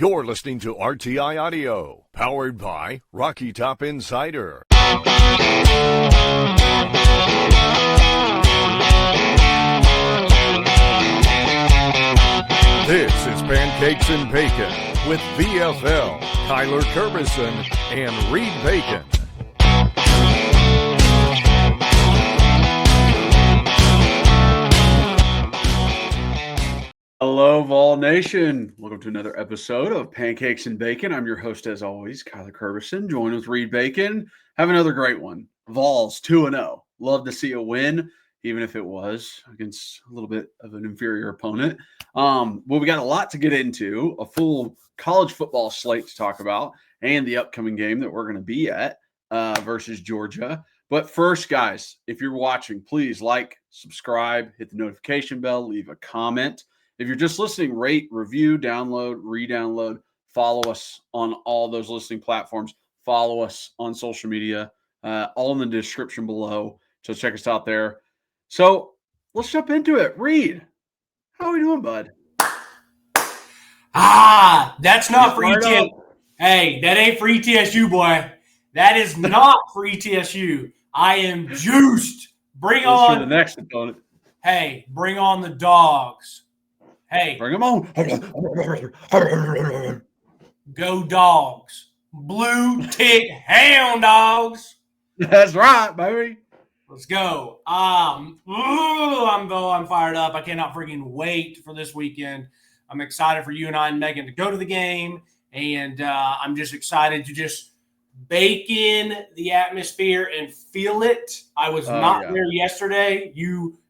You're listening to RTI Audio, powered by Rocky Top Insider. This is Pancakes and Bacon with VFL, Kyler Kerbison, and Reed Bacon. Hello, Vol Nation. Welcome to another episode of Pancakes and Bacon. I'm your host, as always, Kyler Kerbison, joined with Reed Bacon. Have another great one. Vols 2-0. Love to see a win, even if it was against a little bit of an inferior opponent. Well, we got a lot to get into, a full college football slate to talk about, and the upcoming game that we're going to be at versus Georgia. But first, guys, if you're watching, please like, subscribe, hit the notification bell, leave a comment. If you're just listening, rate, review, download, re-download, follow us on all those listening platforms. Follow us on social media, all in the description below. So check us out there. So let's jump into it. Reed, how are we doing, bud? That's not for ETSU. Hey, that ain't for ETSU, boy. That is not for ETSU. I am juiced. Bring on the next opponent. Hey, bring on the dogs. Hey, Bring them on. Go dogs. Blue tick hound dogs. That's right, baby. Let's go. I'm fired up. I cannot freaking wait for this weekend. I'm excited for you and I and Megan to go to the game, and I'm just excited to just bake in the atmosphere and feel it. I was not there yesterday. You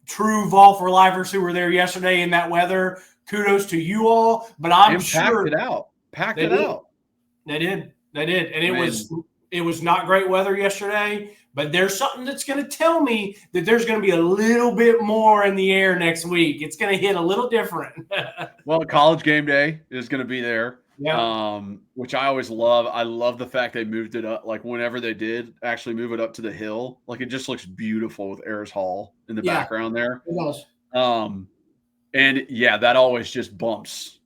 true Vol for lifers who were there yesterday in that weather. Kudos to you all. But I'm sure packed it out. They did. And it was not great weather yesterday. But there's something that's going to tell me that there's going to be a little bit more in the air next week. It's going to hit a little different. Well, college game day is going to be there. Yeah. Which I always love. I love the fact they moved it up. Like whenever they did actually move it up to the hill, like it just looks beautiful with Ayers Hall in the background there. It does. And yeah, that always just bumps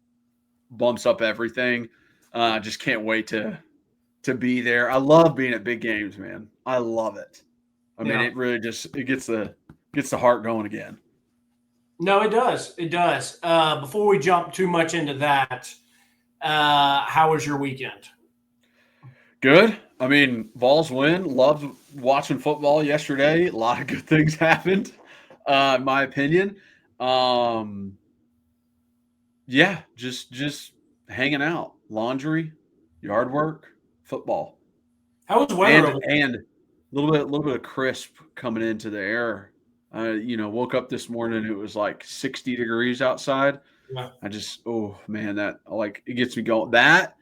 up everything. Just can't wait to be there. I love being at big games, man. I love it. I mean, it really it gets the heart going again. No, it does. It does. Before we jump too much into that, how was your weekend? Good. I mean, Vols win. Loved watching football yesterday. A lot of good things happened, in my opinion. Yeah, just hanging out. Laundry, yard work, football. How was the weather? And a little bit of crisp coming into the air. Woke up this morning, it was like 60 degrees outside. Yeah. I just, it gets me going. That,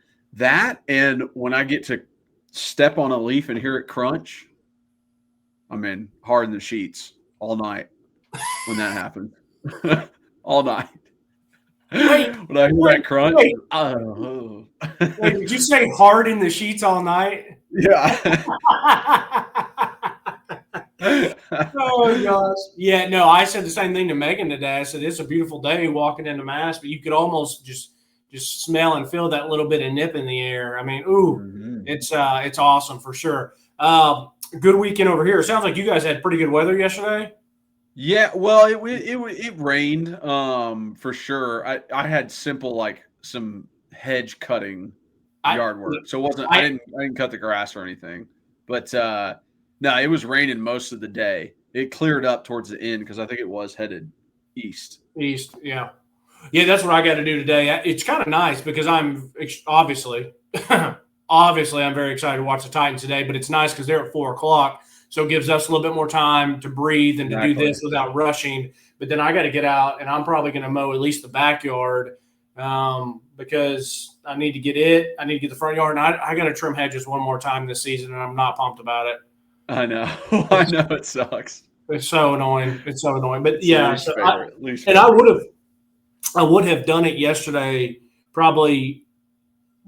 and when I get to step on a leaf and hear it crunch, I'm in hard in the sheets all night when that happens. All night. Wait, when I hear that crunch. Wait, did you say hard in the sheets all night? Yeah. Oh gosh. Yeah, no, I said the same thing to Megan today. I said it's a beautiful day walking into Mass, but you could almost just smell and feel that little bit of nip in the air. I mean, it's awesome for sure. Good weekend over here. It sounds like you guys had pretty good weather yesterday. Yeah, well, it rained for sure. I had simple like some hedge cutting yard work, so it wasn't. I didn't cut the grass or anything, but no, it was raining most of the day. It cleared up towards the end because I think it was headed east. East, yeah. That's what I got to do today. It's kind of nice because I'm obviously I'm very excited to watch the Titans today. But it's nice because they're at 4:00. So it gives us a little bit more time to breathe and to do this without rushing. But then I got to get out, and I'm probably going to mow at least the backyard because I need to get it. I need to get the front yard. And I got to trim hedges one more time this season, and I'm not pumped about it. I know. I know it sucks. It's so annoying. But yeah, I would have done it yesterday probably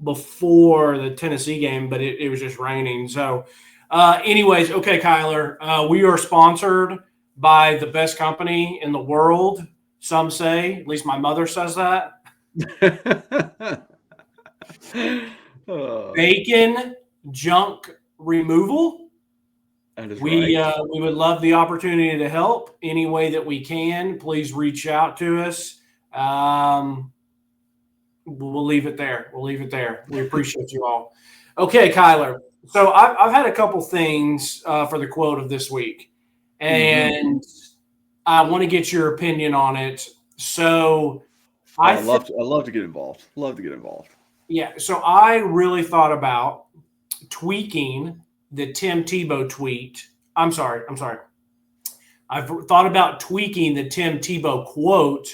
before the Tennessee game, but it was just raining. So anyways, okay, Kyler, we are sponsored by the best company in the world. Some say, at least my mother says that. Bacon junk removal. That is We right. we would love the opportunity to help any way that we can. Please reach out to us. We'll leave it there. We appreciate you all. Okay, Kyler. So I've had a couple things for the quote of this week, and I want to get your opinion on it. So I love to get involved. Yeah. So I really thought about tweaking the Tim Tebow tweet. I'm sorry. I've thought about tweaking the Tim Tebow quote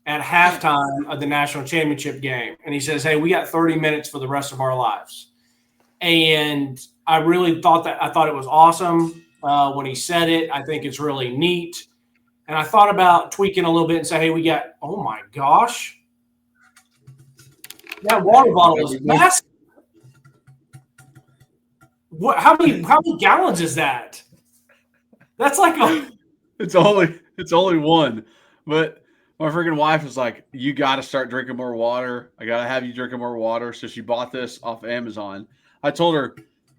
at halftime of the national championship game. And he says, hey, we got 30 minutes for the rest of our lives. And I really thought it was awesome when he said it. I think it's really neat. And I thought about tweaking a little bit and say, hey, oh my gosh. That water bottle is massive. What? How many gallons is that? That's like It's only one, but my freaking wife was like, "You got to start drinking more water. I got to have you drinking more water." So she bought this off Amazon. I told her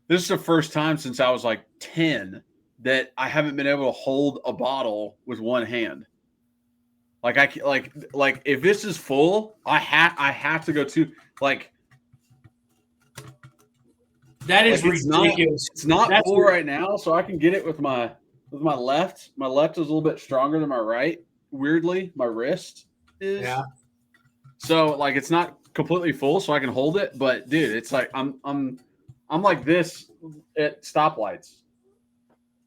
this is the first time since I was like 10 that I haven't been able to hold a bottle with one hand. Like if this is full, I have to go to like. That is ridiculous. It's not full right now, so I can get it with my left. My left is a little bit stronger than my right. Weirdly, my wrist is. Yeah. So like it's not completely full, so I can hold it. But dude, it's like I'm like this at stoplights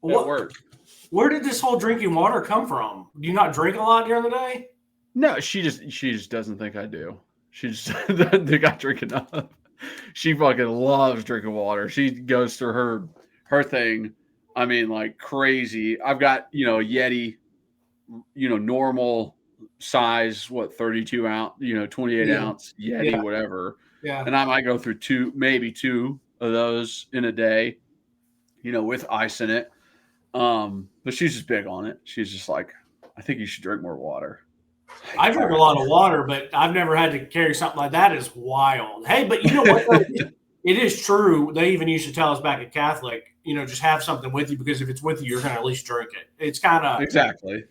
at work. Where did this whole drinking water come from? Do you not drink a lot during the day? No, she just doesn't think I do. She just doesn't think I drink enough. She fucking loves drinking water. She goes through her thing. I mean, like crazy. I've got, a Yeti, normal size, 32 ounce, 28 ounce Yeti, whatever. Yeah. And I might go through maybe two of those in a day, with ice in it. But she's just big on it. She's just like, I think you should drink more water. I drink a lot of water, but I've never had to carry something like that. Is wild. Hey, but you know what? It is true. They even used to tell us back at Catholic, just have something with you because if it's with you, you're going to at least drink it. It's kind of exactly.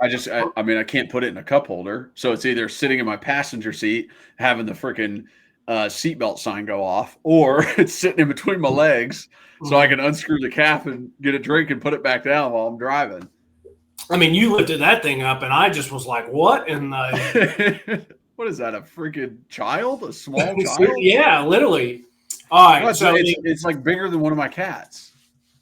I can't put it in a cup holder, so it's either sitting in my passenger seat having the freaking seatbelt sign go off, or it's sitting in between my legs so I can unscrew the cap and get a drink and put it back down while I'm driving. I mean, you lifted that thing up, and I just was like, "What in the?" What is that? A freaking child? A small child? Yeah, literally. All right, so it's like bigger than one of my cats.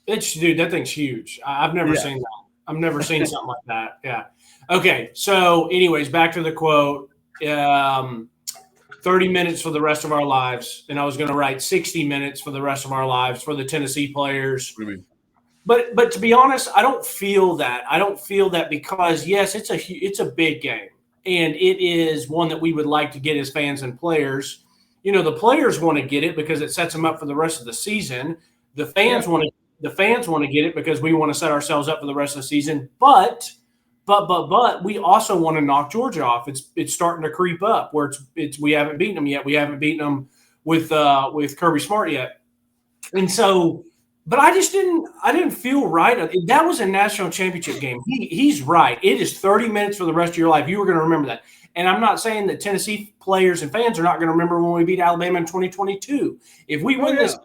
Dude, that thing's huge. I've never seen that. I've never seen something like that. Yeah. Okay. So, anyways, back to the quote. 30 minutes for the rest of our lives, and I was going to write 60 minutes for the rest of our lives for the Tennessee players. What do you mean? But to be honest, I don't feel that. I don't feel that because, yes, it's a big game, and it is one that we would like to get as fans and players. The players want to get it because it sets them up for the rest of the season. The fans want to get it because we want to set ourselves up for the rest of the season. But we also want to knock Georgia off. It's starting to creep up where we haven't beaten them yet. We haven't beaten them with Kirby Smart yet, and so. But I didn't feel right. That was a national championship game. He's right. It is 30 minutes for the rest of your life. You were going to remember that. And I'm not saying that Tennessee players and fans are not going to remember when we beat Alabama in 2022. If we win this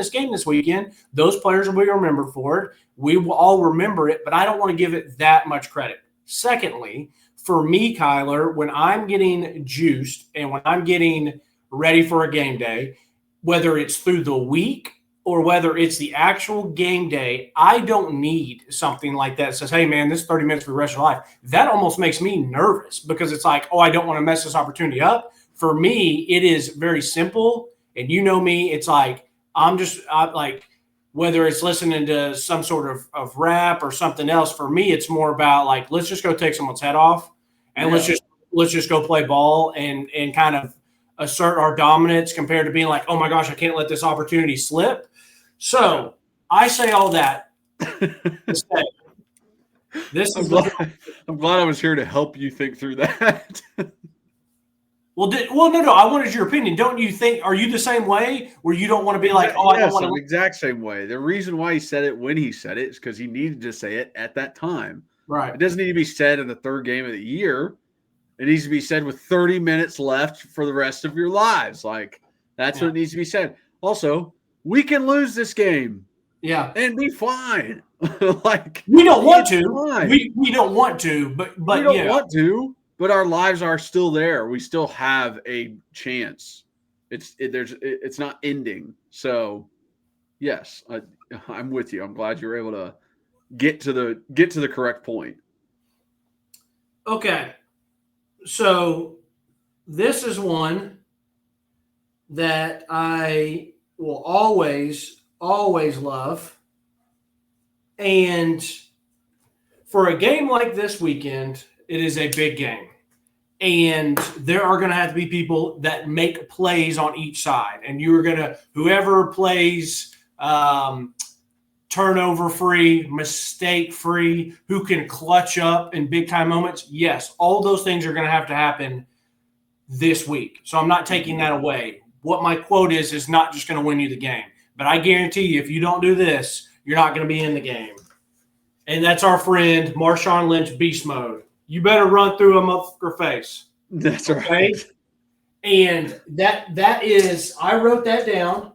game this weekend, those players will be remembered for it. We will all remember it, but I don't want to give it that much credit. Secondly, for me, Kyler, when I'm getting juiced and when I'm getting ready for a game day, whether it's through the week or whether it's the actual game day, I don't need something like that says, hey, man, this is 30 minutes for the rest of your life. That almost makes me nervous because it's like, oh, I don't want to mess this opportunity up. For me, it is very simple. And you know me, it's like I'm like whether it's listening to some sort of rap or something else, for me, it's more about like, let's just go take someone's head off and let's just go play ball and kind of assert our dominance compared to being like, oh my gosh, I can't let this opportunity slip. So I say all that to say, I'm glad I was here to help you think through that. No. I wanted your opinion. Don't you think? Are you the same way, where you don't want to be like, oh, I don't want to? The exact same way. The reason why he said it when he said it is because he needed to say it at that time. Right. It doesn't need to be said in the third game of the year. It needs to be said with 30 minutes left for the rest of your lives. Like, that's what needs to be said. Also, we can lose this game. Yeah. And be fine. Like, we don't want to. We don't want to, but we don't want to. But our lives are still there. We still have a chance. It's not ending. So, yes, I'm with you. I'm glad you were able to get to the correct point. Okay, so this is one that I will always love, and for a game like this weekend, it is a big game. And there are going to have to be people that make plays on each side. And whoever plays turnover free, mistake free, who can clutch up in big time moments. Yes, all those things are going to happen this week. So I'm not taking that away. What my quote is not just going to win you the game. But I guarantee you, if you don't do this, you're not going to be in the game. And that's our friend, Marshawn Lynch, beast mode. You better run through a motherfucker face. That's right. And that is, I wrote that down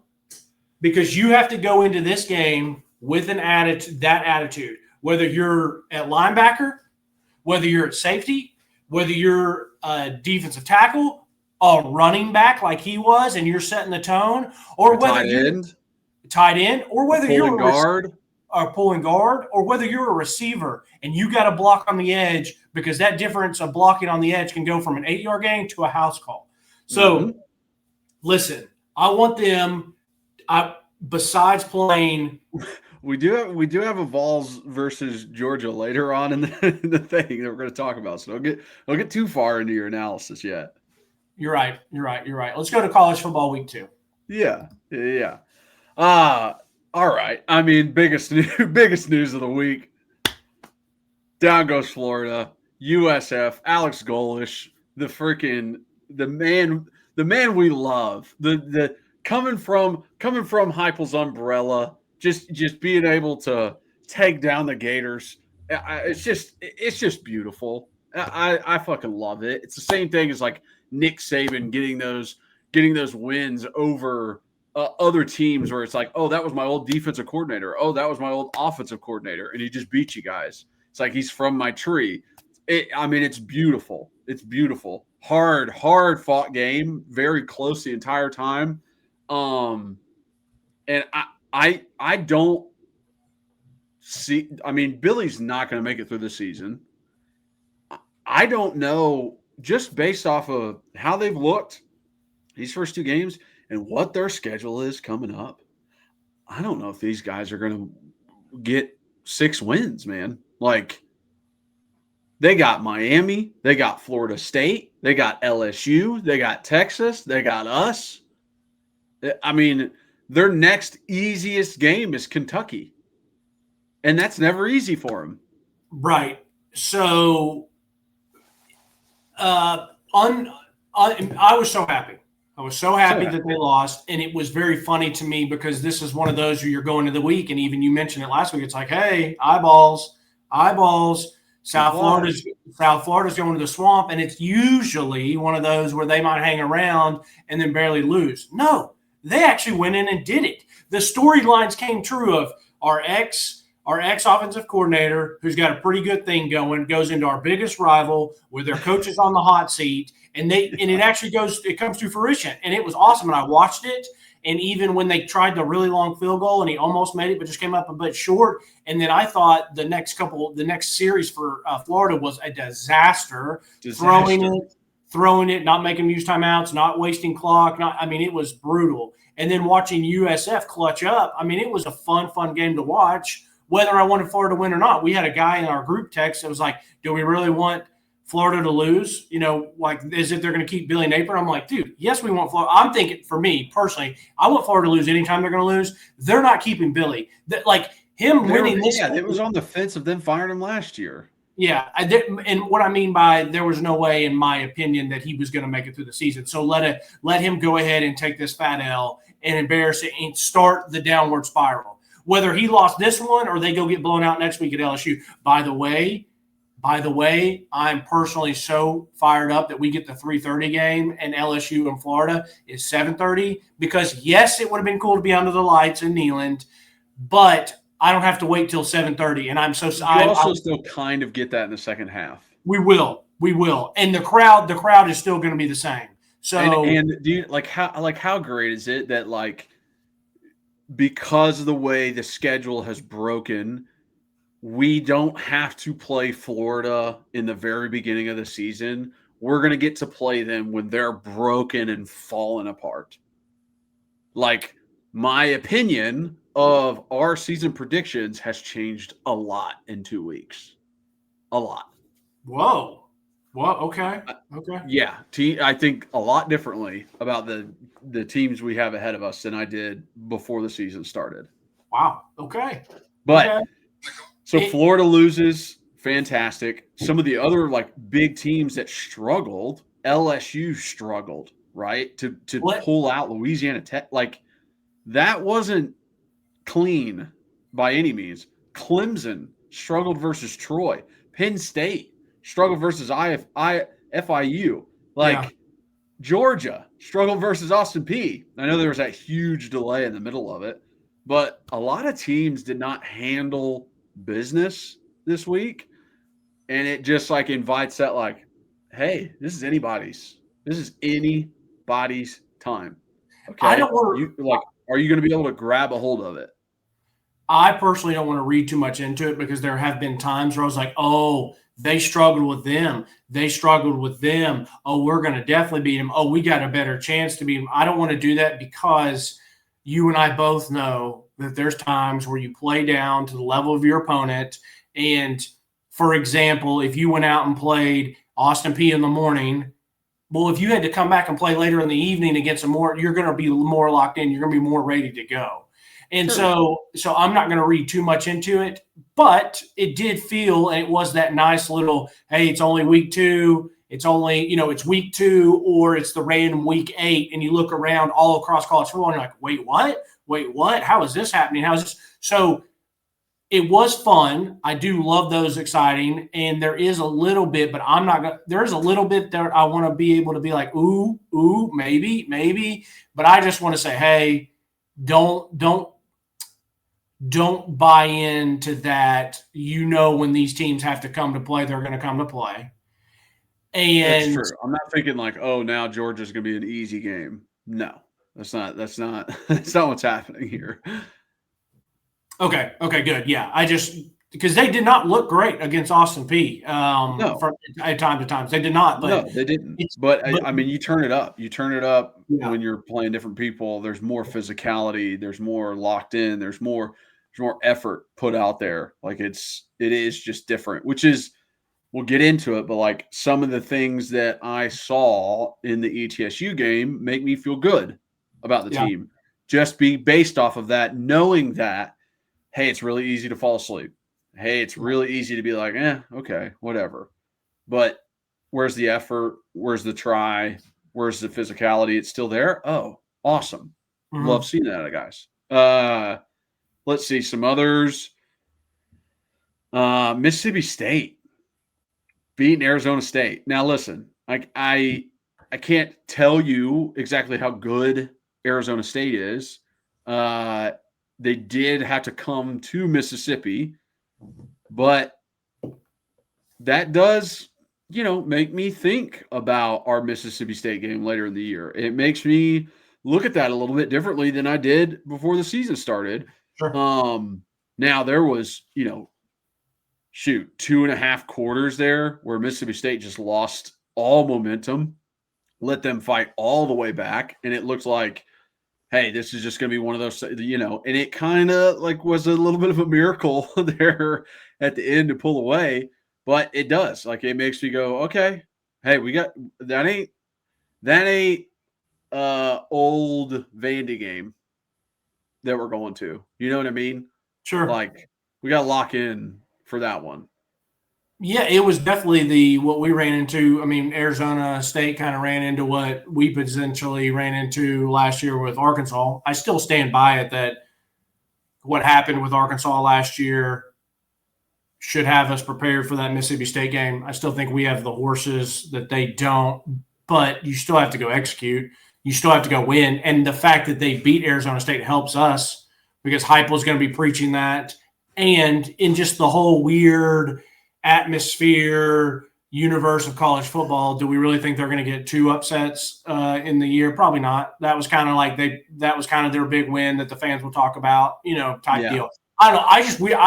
because you have to go into this game with that attitude. Whether you're at linebacker, whether you're at safety, whether you're a defensive tackle, a running back like he was, and you're setting the tone, or whether you're tight end, or whether you're pulling guard, or whether you're a receiver and you got to block on the edge, because that difference of blocking on the edge can go from an 8-yard gain to a house call. So, listen, I want them. Besides playing, we do have a Vols versus Georgia later on in the thing that we're going to talk about. So don't get too far into your analysis yet. You're right. Let's go to college football week 2. Yeah. All right. I mean, biggest news of the week. Down goes Florida. USF. Alex Golish. The man we love. The coming from Heupel's umbrella. Just being able to take down the Gators. It's just beautiful. I fucking love it. It's the same thing as like Nick Saban getting those wins over other teams where it's like, oh, that was my old defensive coordinator. Oh, that was my old offensive coordinator. And he just beat you guys. It's like he's from my tree. It's beautiful. It's beautiful. Hard fought game. Very close the entire time. And I don't see – Billy's not going to make it through the season. I don't know, just based off of how they've looked these first 2 games – and what their schedule is coming up, I don't know if these guys are going to get 6 wins, man. Like, they got Miami, they got Florida State, they got LSU, they got Texas, they got us. Their next easiest game is Kentucky, and that's never easy for them. Right. So, I was so happy. I was so happy that they lost, and it was very funny to me because this is one of those where you're going to the week, and even you mentioned it last week. It's like, hey, eyeballs. South Florida's going to the swamp, and it's usually one of those where they might hang around and then barely lose. No, they actually went in and did it. The storylines came true of our ex-offensive coordinator, who's got a pretty good thing going, goes into our biggest rival with their coaches on the hot seat, and it comes to fruition. And it was awesome. And I watched it. And even when they tried the really long field goal and he almost made it, but just came up a bit short. And then I thought the next series for Florida was a disaster. Throwing it, not making them use timeouts, not wasting clock. It was brutal. And then watching USF clutch up. it was a fun game to watch, whether I wanted Florida to win or not. We had a guy in our group text that was like, do we really want Florida to lose? Is it they're going to keep Billy Napier? I'm like, dude, yes, we want Florida. I'm thinking, for me personally, I want Florida to lose anytime they're going to lose. They're not keeping Billy. Winning this. Yeah, it was on the fence of them firing him last year. Yeah, and what I mean by there was no way, in my opinion, that he was going to make it through the season. So let him go ahead and take this fat L and embarrass it and start the downward spiral. Whether he lost this one or they go get blown out next week at LSU. By the way, I'm personally so fired up that we get the 3:30 game and LSU in Florida is 7:30 because yes, it would have been cool to be under the lights in Neyland, but I don't have to wait till 7:30, and I'm so. You also still kind of get that in the second half. We will, and the crowd is still going to be the same. So, and do you how great is it that like because of the way the schedule has broken, we don't have to play Florida in the very beginning of the season. We're going to get to play them when they're broken and falling apart. Like, my opinion of our season predictions has changed a lot in 2 weeks. A lot. Whoa. Okay. Yeah. I think a lot differently about the teams we have ahead of us than I did before the season started. Wow. Okay. But so Florida loses. Fantastic. Some of the other like big teams that struggled, LSU struggled, right? To pull out Louisiana Tech. Like, that wasn't clean by any means. Clemson struggled versus Troy. Penn State struggled versus FIU. Georgia struggled versus Austin Peay. I know there was that huge delay in the middle of it, but a lot of teams did not handle business this week. And it just like invites that like, hey, this is anybody's time. Okay. I don't want are you going to be able to grab a hold of it? I personally don't want to read too much into it because there have been times where I was like, oh, they struggled with them. They struggled with them. Oh, we're going to definitely beat them. Oh, we got a better chance to beat them. I don't want to do that because you and I both know that there's times where you play down to the level of your opponent. And, for example, if you went out and played Austin Peay in the morning, well, if you had to come back and play later in the evening against them more, you're going to be more locked in. You're going to be more ready to go. And so I'm not going to read too much into it, but it did feel, and it was that nice little, hey, it's only week 2. It's only, it's week 2 or it's the random week 8. And you look around all across college football and you're like, wait, what? How is this happening? How is this? So it was fun. I do love those exciting. And there is a little bit, but I'm not going to, there's a little bit there. I want to be able to be like, ooh, maybe. But I just want to say, hey, don't buy into that. When these teams have to come to play, they're going to come to play. And that's true. I'm not thinking like, oh, now Georgia's going to be an easy game. No, that's not what's happening here. Okay, good. Yeah, because they did not look great against Austin Peay. No. From time to time, they did not. But no, they didn't. But I mean, you turn it up. You turn it up when you're playing different people. There's more physicality. There's more locked in. There's more effort put out there. Like it is just different. Which is, we'll get into it. But like some of the things that I saw in the ETSU game make me feel good about the team. Just be based off of that, knowing that, hey, it's really easy to fall asleep. Hey, it's really easy to be like, okay, whatever. But where's the effort? Where's the try? Where's the physicality? It's still there? Oh, awesome. Mm-hmm. Love seeing that, guys. Let's see some others. Mississippi State beating Arizona State. Now, listen, I can't tell you exactly how good Arizona State is. They did have to come to Mississippi, but that does, make me think about our Mississippi State game later in the year. It makes me look at that a little bit differently than I did before the season started. Sure. Now there was, 2.5 quarters there where Mississippi State just lost all momentum, let them fight all the way back. And it looks like, hey, this is just going to be one of those, and it kind of like was a little bit of a miracle there at the end to pull away, but it does. Like, it makes me go, okay, hey, we got that ain't old Vandy game that we're going to. You know what I mean? Sure. Like, we got to lock in for that one. Yeah, it was definitely what we ran into. I mean, Arizona State kind of ran into what we potentially ran into last year with Arkansas. I still stand by it that what happened with Arkansas last year should have us prepared for that Mississippi State game. I still think we have the horses that they don't, but you still have to go execute. You still have to go win. And the fact that they beat Arizona State helps us because Heupel's going to be preaching that. And in just the whole weird atmosphere, universe of college football, do we really think they're going to get 2 upsets in the year? Probably not. That was kind of like that was kind of their big win that the fans will talk about, type deal. I don't know.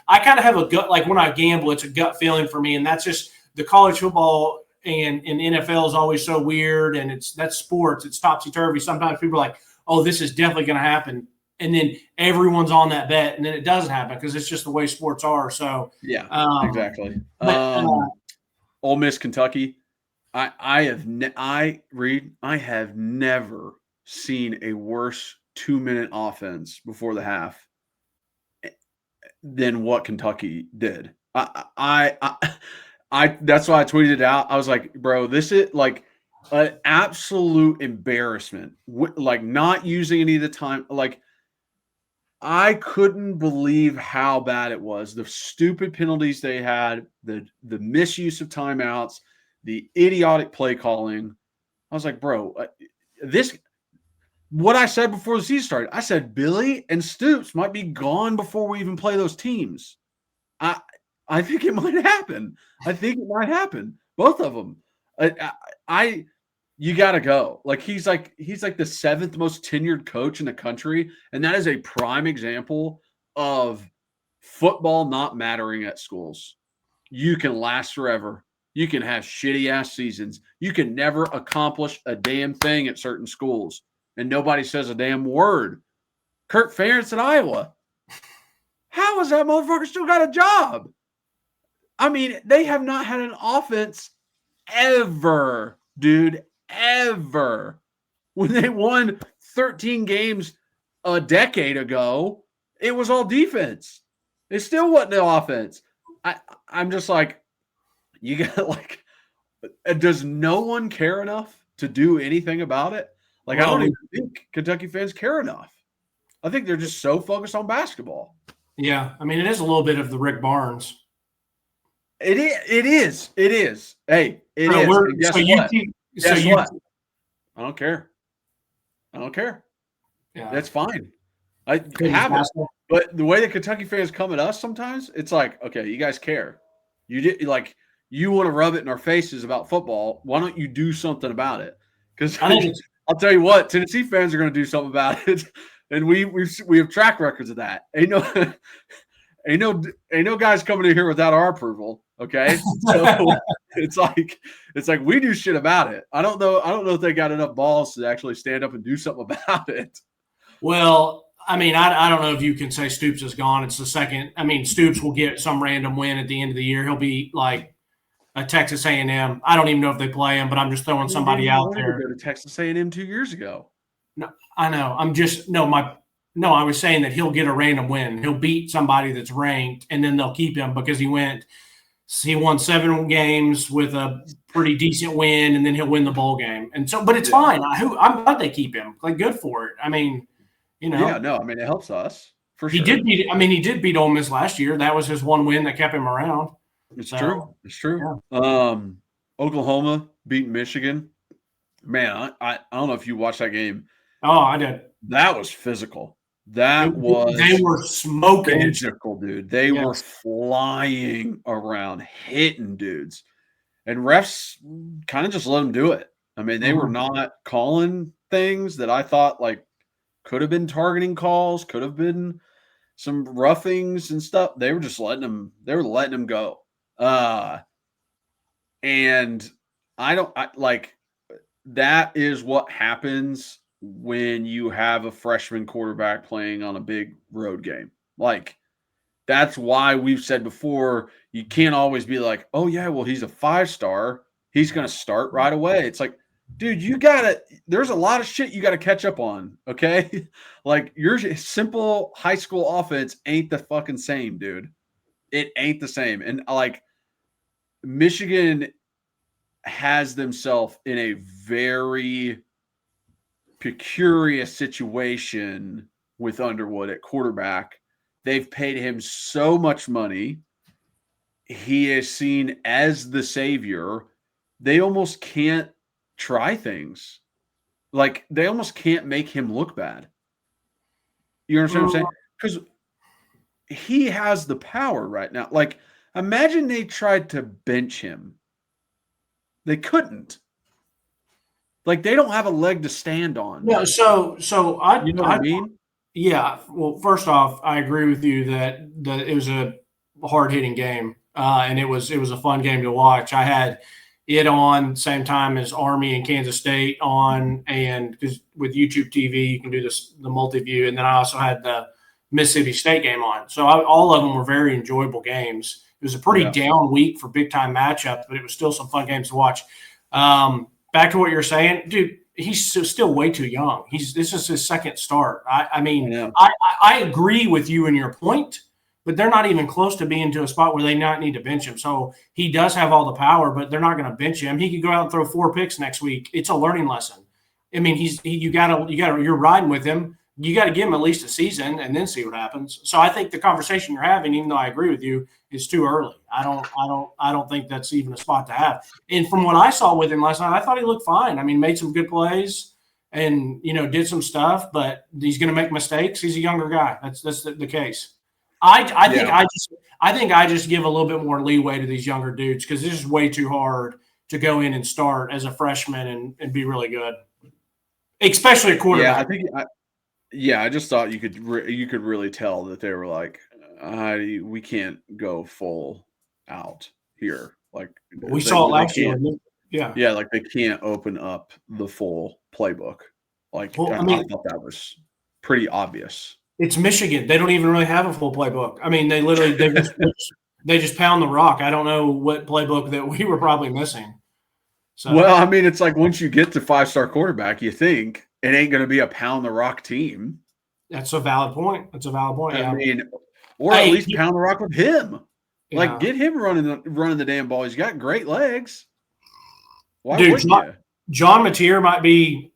I kind of have a gut, like when I gamble, it's a gut feeling for me. And that's just the college football and NFL is always so weird. And that's sports. It's topsy-turvy. Sometimes people are like, oh, this is definitely going to happen. And then everyone's on that bet. And then it doesn't happen because it's just the way sports are. So, yeah, exactly. Ole Miss, Kentucky. I have never seen a worse 2-minute offense before the half than what Kentucky did. I that's why I tweeted it out. I was like, bro, this is like an absolute embarrassment. Like not using any of the time. Like I couldn't believe how bad it was. The stupid penalties they had, the misuse of timeouts, the idiotic play calling. I was like, bro, this. What I said before the season started, I said Billy and Stoops might be gone before we even play those teams. I think it might happen. I think it might happen. Both of them. You got to go. Like he's like the 7th most tenured coach in the country, and that is a prime example of football not mattering at schools. You can last forever. You can have shitty ass seasons. You can never accomplish a damn thing at certain schools. And nobody says a damn word. Kirk Ferentz at Iowa. How has that motherfucker still got a job? I mean, they have not had an offense ever, dude, ever. When they won 13 games a decade ago, it was all defense. It still wasn't the offense. I'm just like, you got like, does no one care enough to do anything about it? Like, I don't even think Kentucky fans care enough. I think they're just so focused on basketball. Yeah. I mean, it is a little bit of the Rick Barnes. It is. Hey, it is. And guess what? I don't care. Yeah. That's fine. I have it. But the way the Kentucky fans come at us sometimes, it's like, okay, you guys care. You want to rub it in our faces about football. Why don't you do something about it? Because I'll tell you what, Tennessee fans are going to do something about it, and we have track records of that. Ain't no guys coming in here without our approval. Okay, so it's like we do shit about it. I don't know if they got enough balls to actually stand up and do something about it. Well, I mean, I don't know if you can say Stoops is gone. It's the second. I mean, Stoops will get some random win at the end of the year. He'll be like a Texas A&M. I don't even know if they play him, but I'm just throwing somebody out there. Go to Texas A&M 2 years ago. No, I know. I was saying that he'll get a random win. He'll beat somebody that's ranked, and then they'll keep him because he won 7 games with a pretty decent win, and then he'll win the bowl game. And so, but it's fine. I'm glad they keep him. Like, good for it. I mean, Yeah, no, I mean, it helps us for sure. He did beat Ole Miss last year. That was his one win that kept him around. It's true. Yeah. Oklahoma beat Michigan. Man, I don't know if you watched that game. Oh, I did. That was physical. They were smoking physical, dude. They were flying around, hitting dudes. And refs kind of just let them do it. I mean, they were not calling things that I thought like could have been targeting calls, could have been some roughings and stuff. They were just letting them go. And that is what happens when you have a freshman quarterback playing on a big road game. Like, that's why we've said before, you can't always be like, oh yeah, well, he's a 5-star. He's going to start right away. It's like, dude, there's a lot of shit you got to catch up on. Okay. Like, your simple high school offense ain't the fucking same, dude. It ain't the same. And like, Michigan has themselves in a very precarious situation with Underwood at quarterback. They've paid him so much money. He is seen as the savior. They almost can't try things. Like, they almost can't make him look bad. You understand what I'm saying? Because he has the power right now. Like, imagine they tried to bench him. They couldn't. Like, they don't have a leg to stand on. Yeah, so You know what I mean? Yeah. Well, first off, I agree with you that it was a hard hitting game, and it was a fun game to watch. I had it on same time as Army and Kansas State on, and because with YouTube TV you can do the multi view, and then I also had the Mississippi State game on. So all of them were very enjoyable games. It was a pretty down week for big time matchups, but it was still some fun games to watch. Back to what you're saying, dude. He's still way too young. This is his second start. I mean, I agree with you in your point, but they're not even close to being to a spot where they not need to bench him. So he does have all the power, but they're not going to bench him. He could go out and throw 4 picks next week. It's a learning lesson. I mean, you're riding with him. You got to give him at least a season and then see what happens. So I think the conversation you're having, even though I agree with you, is too early. I don't think that's even a spot to have. And from what I saw with him last night, I thought he looked fine. I mean, made some good plays and, did some stuff, but he's going to make mistakes. He's a younger guy. That's the case. I think I just give a little bit more leeway to these younger dudes because this is way too hard to go in and start as a freshman and be really good, especially a quarterback. I just thought you could really tell that they were like, we can't go full out here. Like we saw it last year. Yeah, like they can't open up the full playbook. Like I thought that was pretty obvious. It's Michigan. They don't even really have a full playbook. I mean, they just pound the rock. I don't know what playbook that we were probably missing. So, well, I mean, it's like once you get to 5-star quarterback, you think it ain't going to be a pound the rock team. That's a valid point. I mean, or at least pound the rock with him. Yeah. Like get him running the damn ball. He's got great legs. Why Dude, wouldn't you? John Mateer might be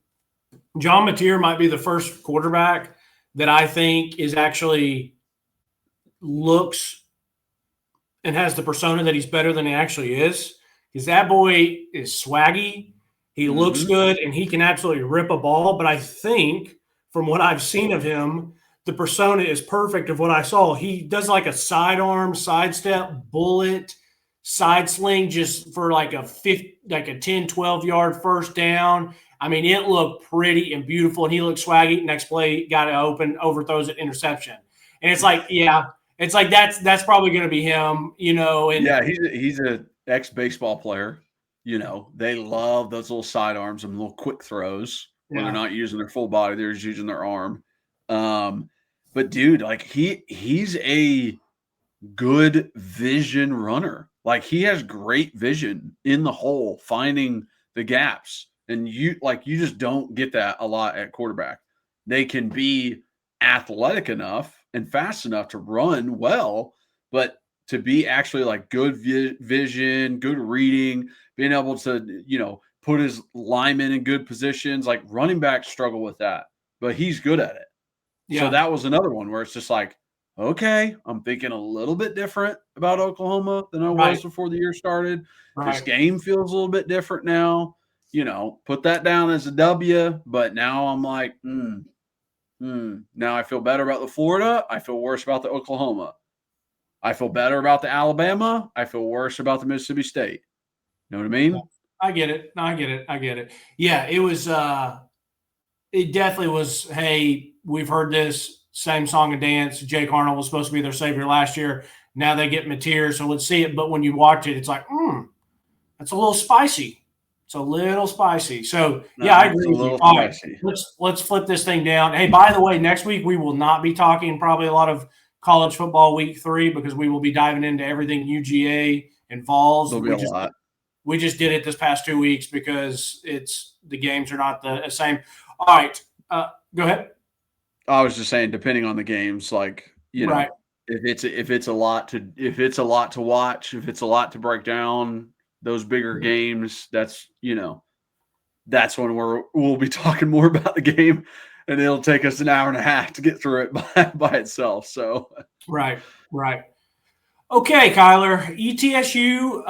the first quarterback that I think is actually looks and has the persona that he's better than he actually is. Because that boy is swaggy. He looks good, and he can absolutely rip a ball. But I think from what I've seen of him, the persona is perfect of what I saw. He does like a sidearm, sidestep, bullet, side sling just for like a 10, 12-yard first down. I mean, it looked pretty and beautiful, and he looked swaggy. Next play, got it open, overthrows it, interception. And it's like, that's probably going to be him, And yeah, he's an ex-baseball player. They love those little sidearms and little quick throws when they're not using their full body; they're just using their arm. But dude, like he's a good vision runner. Like he has great vision in the hole, finding the gaps. And you just don't get that a lot at quarterback. They can be athletic enough and fast enough to run well, but to be actually like good vision, good reading, being able to, put his linemen in good positions, like running backs struggle with that, but he's good at it. Yeah. So that was another one where it's just like, okay, I'm thinking a little bit different about Oklahoma than I was before the year started. Right. This game feels a little bit different now. Put that down as a W, but now I'm like, now I feel better about the Florida. I feel worse about the Oklahoma. I feel better about the Alabama. I feel worse about the Mississippi State. You know what I mean? I get it. I get it. Yeah, it was it definitely was, hey, we've heard this same song and dance. Jake Arnold was supposed to be their savior last year. Now they get Mateer, so let's see it. But when you watch it, it's like, that's a little spicy. It's a little spicy. So, I agree with you. All right, let's flip this thing down. Hey, by the way, next week we will not be talking probably a lot of college football week 3 because we will be diving into everything UGA and Vols. We just did it this past 2 weeks because the games are not the same. All right, go ahead. I was just saying, depending on the games, like, if it's a lot to watch, if it's a lot to break down, those bigger games, that's that's when we'll be talking more about the game, and it'll take us an hour and a half to get through it by itself. So Right. Okay, Kyler, ETSU.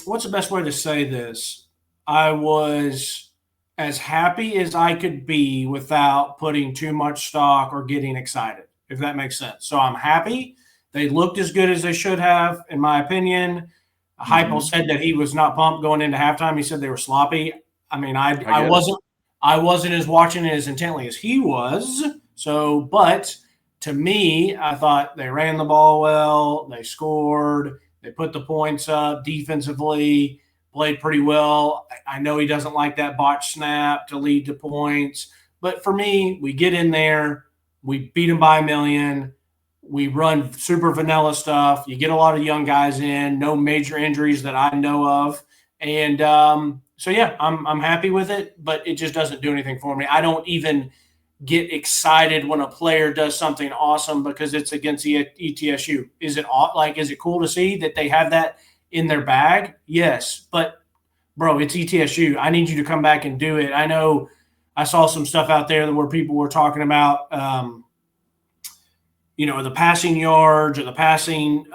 What's the best way to say this? I was as happy as I could be without putting too much stock or getting excited, if that makes sense. So I'm happy. They looked as good as they should have, in my opinion. Heupel said that he was not pumped going into halftime. He said they were sloppy. I mean, I wasn't as watching it as intently as he was. So, but to me, I thought they ran the ball well. They scored. They put the points up defensively, played pretty well. I know he doesn't like that botch snap to lead to points. But for me, we get in there. We beat them by 1,000,000. We run super vanilla stuff. You get a lot of young guys in, no major injuries that I know of. And so, yeah, I'm happy with it, but it just doesn't do anything for me. I don't even get excited when a player does something awesome because it's against ETSU. Is it cool to see that they have that in their bag? Yes, but bro, it's ETSU. I need you to come back and do it. I know I saw some stuff out there where people were talking about, the passing yards or the passing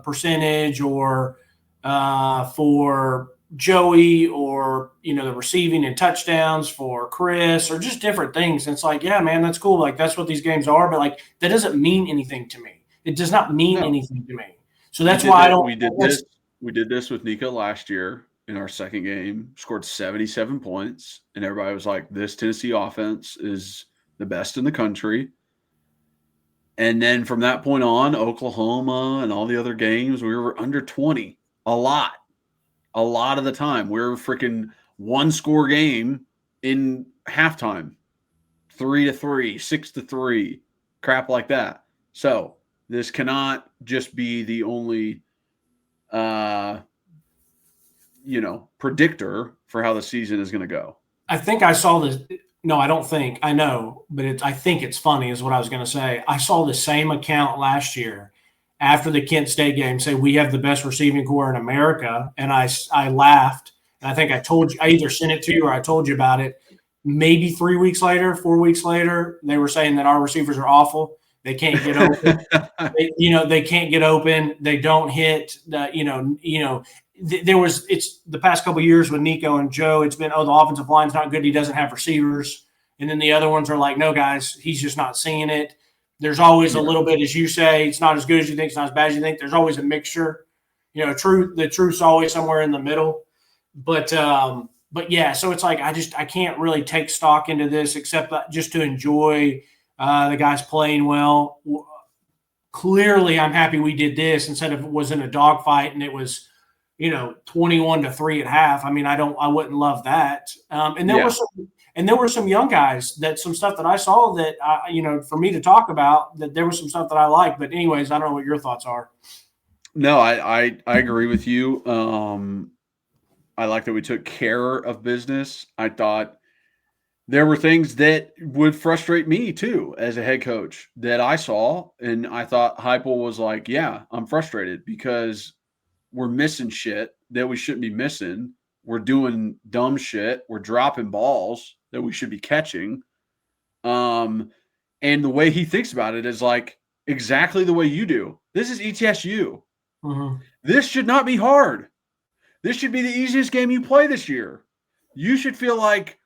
percentage or for Joey or, the receiving and touchdowns for Chris or just different things. And it's like, yeah, man, that's cool. Like, that's what these games are. But, like, that doesn't mean anything to me. It does not mean anything to me. So that's why I don't – We did this with Nico last year in our second game, scored 77 points, and everybody was like, this Tennessee offense is the best in the country. And then from that point on, Oklahoma and all the other games, we were under 20 a lot of the time. We were freaking one-score game in halftime, 3-3, 6-3, crap like that. So this cannot just be the only predictor for how the season is going to go. I think I saw this. No, I don't think. I know, but I think it's funny is what I was going to say. I saw the same account last year after the Kent State game say we have the best receiving core in America, and I laughed. And I think I either sent it to you or I told you about it. Maybe 4 weeks later, they were saying that our receivers are awful. They can't get open. They can't get open. They don't hit. It's the past couple of years with Nico and Joe. It's been the offensive line's not good. He doesn't have receivers, and then the other ones are like, no guys, he's just not seeing it. There's always a little bit, as you say, it's not as good as you think, it's not as bad as you think. There's always a mixture. The truth's always somewhere in the middle. But yeah, so it's like I can't really take stock into this except just to enjoy the guys playing well. Clearly, I'm happy we did this instead of it was in a dogfight and it was 21-3 at half. I mean, I wouldn't love that. There were some young guys some stuff that I saw that for me to talk about, that there was some stuff that I liked. But anyways, I don't know what your thoughts are. No, I agree with you. I like that we took care of business. I thought there were things that would frustrate me too as a head coach that I saw, and I thought Heupel was like, yeah, I'm frustrated because we're missing shit that we shouldn't be missing. We're doing dumb shit. We're dropping balls that we should be catching. And the way he thinks about it is like exactly the way you do. This is ETSU. Mm-hmm. This should not be hard. This should be the easiest game you play this year. You should feel like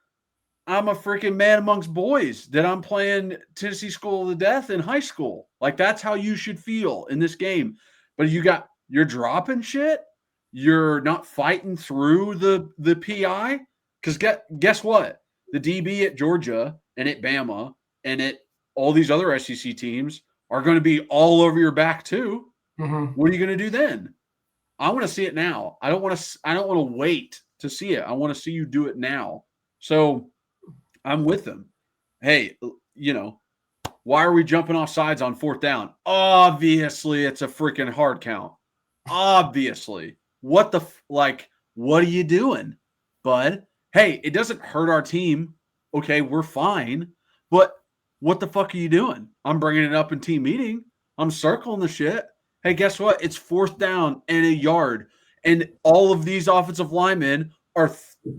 I'm a freaking man amongst boys, that I'm playing Tennessee School of the Death in high school. Like, that's how you should feel in this game. But you're dropping shit. You're not fighting through the PI. Because guess what? The DB at Georgia and at Bama and at all these other SEC teams are going to be all over your back too. Mm-hmm. What are you going to do then? I want to see it now. I don't want to wait to see it. I want to see you do it now. So I'm with them. Hey, why are we jumping off sides on fourth down? Obviously, it's a freaking hard count. Obviously. What are you doing, bud? Hey, it doesn't hurt our team. Okay, we're fine. But what the fuck are you doing? I'm bringing it up in team meeting. I'm circling the shit. Hey, guess what? It's 4th down and a yard. And all of these offensive linemen are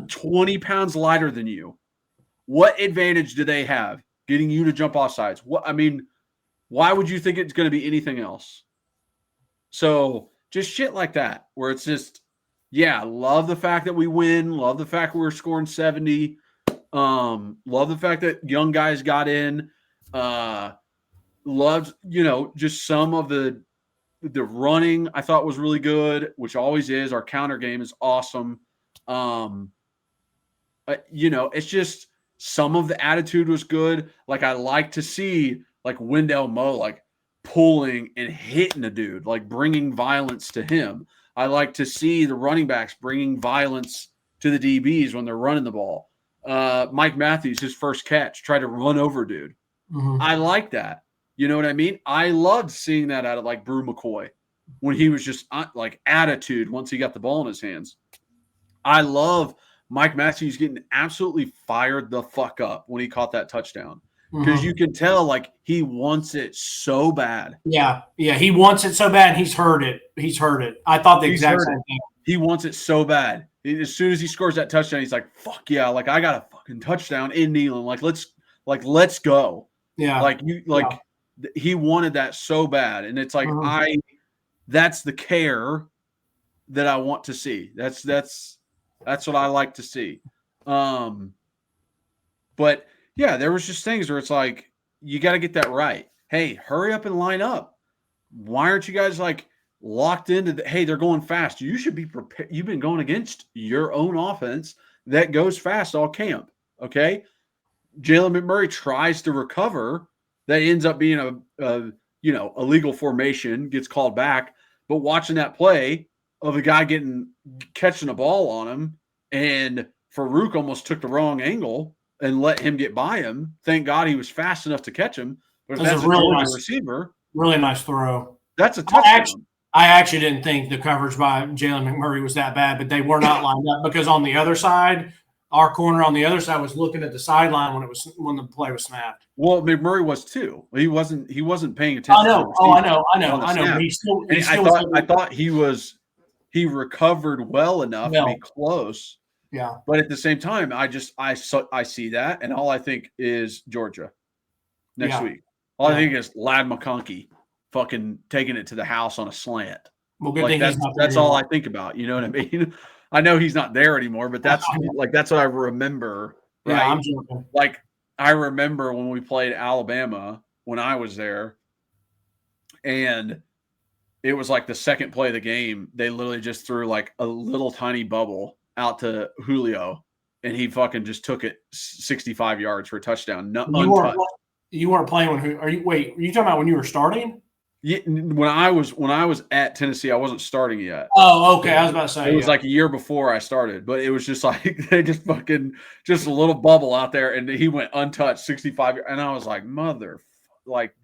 20 pounds lighter than you. What advantage do they have getting you to jump off sides? Why would you think it's going to be anything else? So just shit like that, where it's just, yeah, love the fact that we win. Love the fact we're scoring 70. Love the fact that young guys got in. Loved, just some of the running I thought was really good, which always is. Our counter game is awesome. It's just some of the attitude was good. Like I like to see like Wendell Moe like pulling and hitting a dude, like bringing violence to him. I like to see the running backs bringing violence to the DBs when they're running the ball. Mike Matthews, his first catch, tried to run over dude. Mm-hmm. I like that. You know what I mean? I loved seeing that out of like Brew McCoy when he was just like attitude once he got the ball in his hands. I love Mike Matthews getting absolutely fired the fuck up when he caught that touchdown. Because you can tell like he wants it so bad. Yeah, he wants it so bad. He's heard it. I thought the exact same thing. He wants it so bad. As soon as he scores that touchdown, he's like, "Fuck yeah!" Like I got a fucking touchdown in Neyland. Let's go. Yeah, he wanted that so bad, and it's like that's the care that I want to see. That's what I like to see. But yeah, there was just things where it's like, you got to get that right. Hey, hurry up and line up. Why aren't you guys like locked into hey, they're going fast. You should be prepared. You've been going against your own offense that goes fast all camp. Okay. Jalen McMurray tries to recover. That ends up being a legal formation, gets called back. But watching that play of a guy catching a ball on him, and Farouk almost took the wrong angle and let him get by him. Thank God he was fast enough to catch him. But if that's a really nice receiver, really nice throw. That's a touchdown. I actually didn't think the coverage by Jalen McMurray was that bad, but they were not lined up because on the other side, our corner on the other side was looking at the sideline when the play was snapped. Well, McMurray was too. He wasn't paying attention. I know. I thought he recovered well enough to be close. Yeah. But at the same time, I see that, and all I think is Georgia next week. All I think is Ladd McConkey fucking taking it to the house on a slant. Well, good thing that's all I think about. You know what I mean? I know he's not there anymore, but that's what I remember. Right? Yeah, I'm joking. Like I remember when we played Alabama when I was there, and it was like the second play of the game. They literally just threw like a little tiny bubble out to Julio, and he fucking just took it 65 yards for a touchdown. Untouched. You weren't playing when are you talking about when you were starting? Yeah, when I was at Tennessee, I wasn't starting yet. Oh, okay. I was about to say it was like a year before I started, but it was just like they just a little bubble out there, and he went untouched 65, and I was like,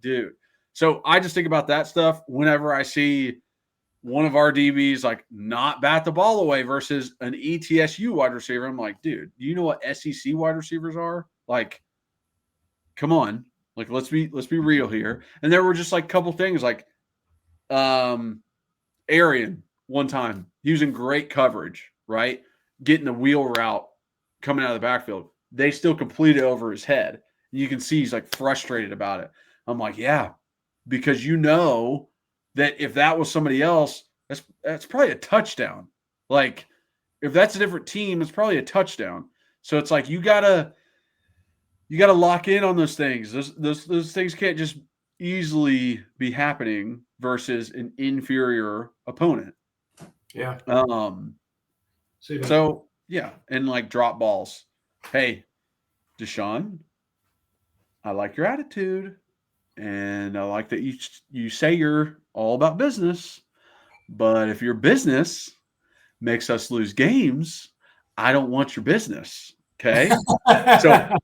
dude. So I just think about that stuff whenever I see one of our DBs like not bat the ball away versus an ETSU wide receiver. I'm like, dude, do you know what SEC wide receivers are? Like, come on. Like, let's be real here. And there were just like a couple things like Arian one time, using great coverage, right? Getting the wheel route coming out of the backfield. They still completed over his head. You can see he's like frustrated about it. I'm like, yeah, because you know that if that was somebody else, that's probably a touchdown. Like, if that's a different team, it's probably a touchdown. So it's like you gotta lock in on those things. Those things can't just easily be happening versus an inferior opponent. Yeah. So yeah, and like drop balls. Hey, Deshaun, I like your attitude, and I like that you say you're all about business. But if your business makes us lose games, I don't want your business. Okay. So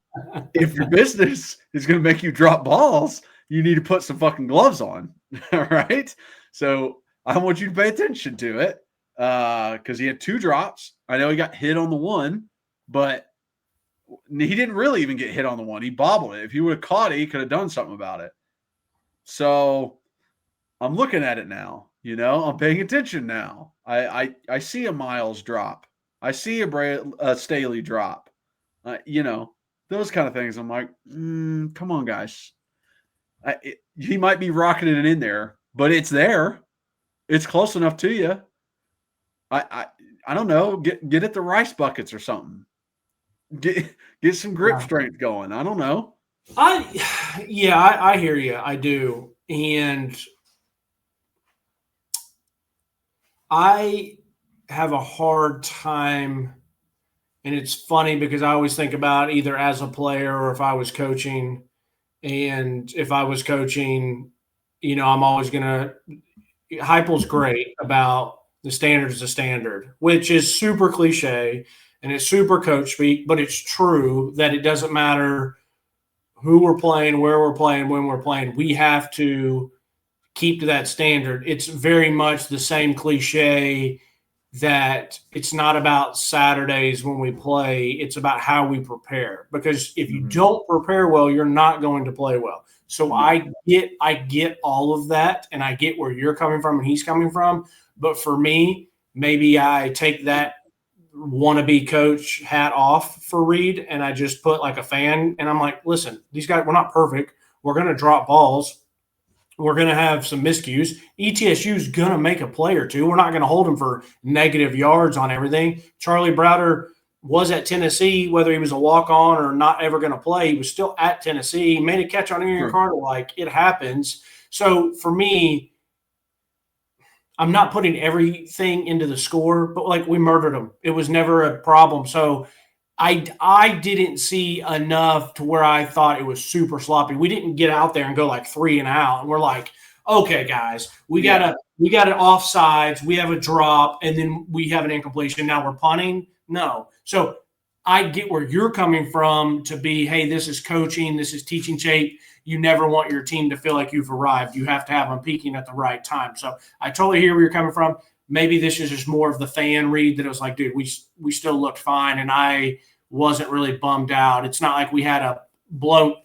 if your business is going to make you drop balls, you need to put some fucking gloves on. All right. So I want you to pay attention to it. Because he had 2 drops. I know he got hit on the one, but he didn't really even get hit on the one. He bobbled it. If he would have caught it, he could have done something about it. So I'm looking at it now. I'm paying attention now. I see a Miles drop. I see a Staley drop. Those kind of things. I'm like, come on, guys. He might be rocketing it in there, but it's there. It's close enough to you. I don't know. Get at the rice buckets or something. Get some grip strength going. I don't know. I hear you. I do. And I have a hard time, and it's funny because I always think about either as a player or if I was coaching. And if I was coaching, I'm always going to – Heupel's great about the standard is a standard, which is super cliche and it's super coach speak, but it's true that it doesn't matter who we're playing, where we're playing, when we're playing. We have to keep to that standard. It's very much the same cliche that it's not about Saturdays when we play. It's about how we prepare, because if you don't prepare well, you're not going to play well. So I get all of that, and I get where you're coming from and he's coming from. But for me, maybe I take that wannabe coach hat off for Reed, and I just put like a fan, and I'm like, listen, these guys, we're not perfect. We're going to drop balls. We're going to have some miscues. ETSU is going to make a play or two. We're not going to hold them for negative yards on everything. Charlie Browder was at Tennessee, whether he was a walk-on or not ever going to play. He was still at Tennessee. He made a catch on Aaron Carter. Like, it happens. So for me, I'm not putting everything into the score, but like, we murdered them. It was never a problem. So I didn't see enough to where I thought it was super sloppy. We didn't get out there and go like 3 and out. And we're like, okay, guys, we got it offsides. We have a drop, and then we have an incompletion. Now we're punting. No. So I get where you're coming from to be, hey, this is coaching. This is teaching shape. You never want your team to feel like you've arrived. You have to have them peaking at the right time. So I totally hear where you're coming from. Maybe this is just more of the fan read that it was like, dude, we still looked fine, and I wasn't really bummed out. It's not like we had a blow.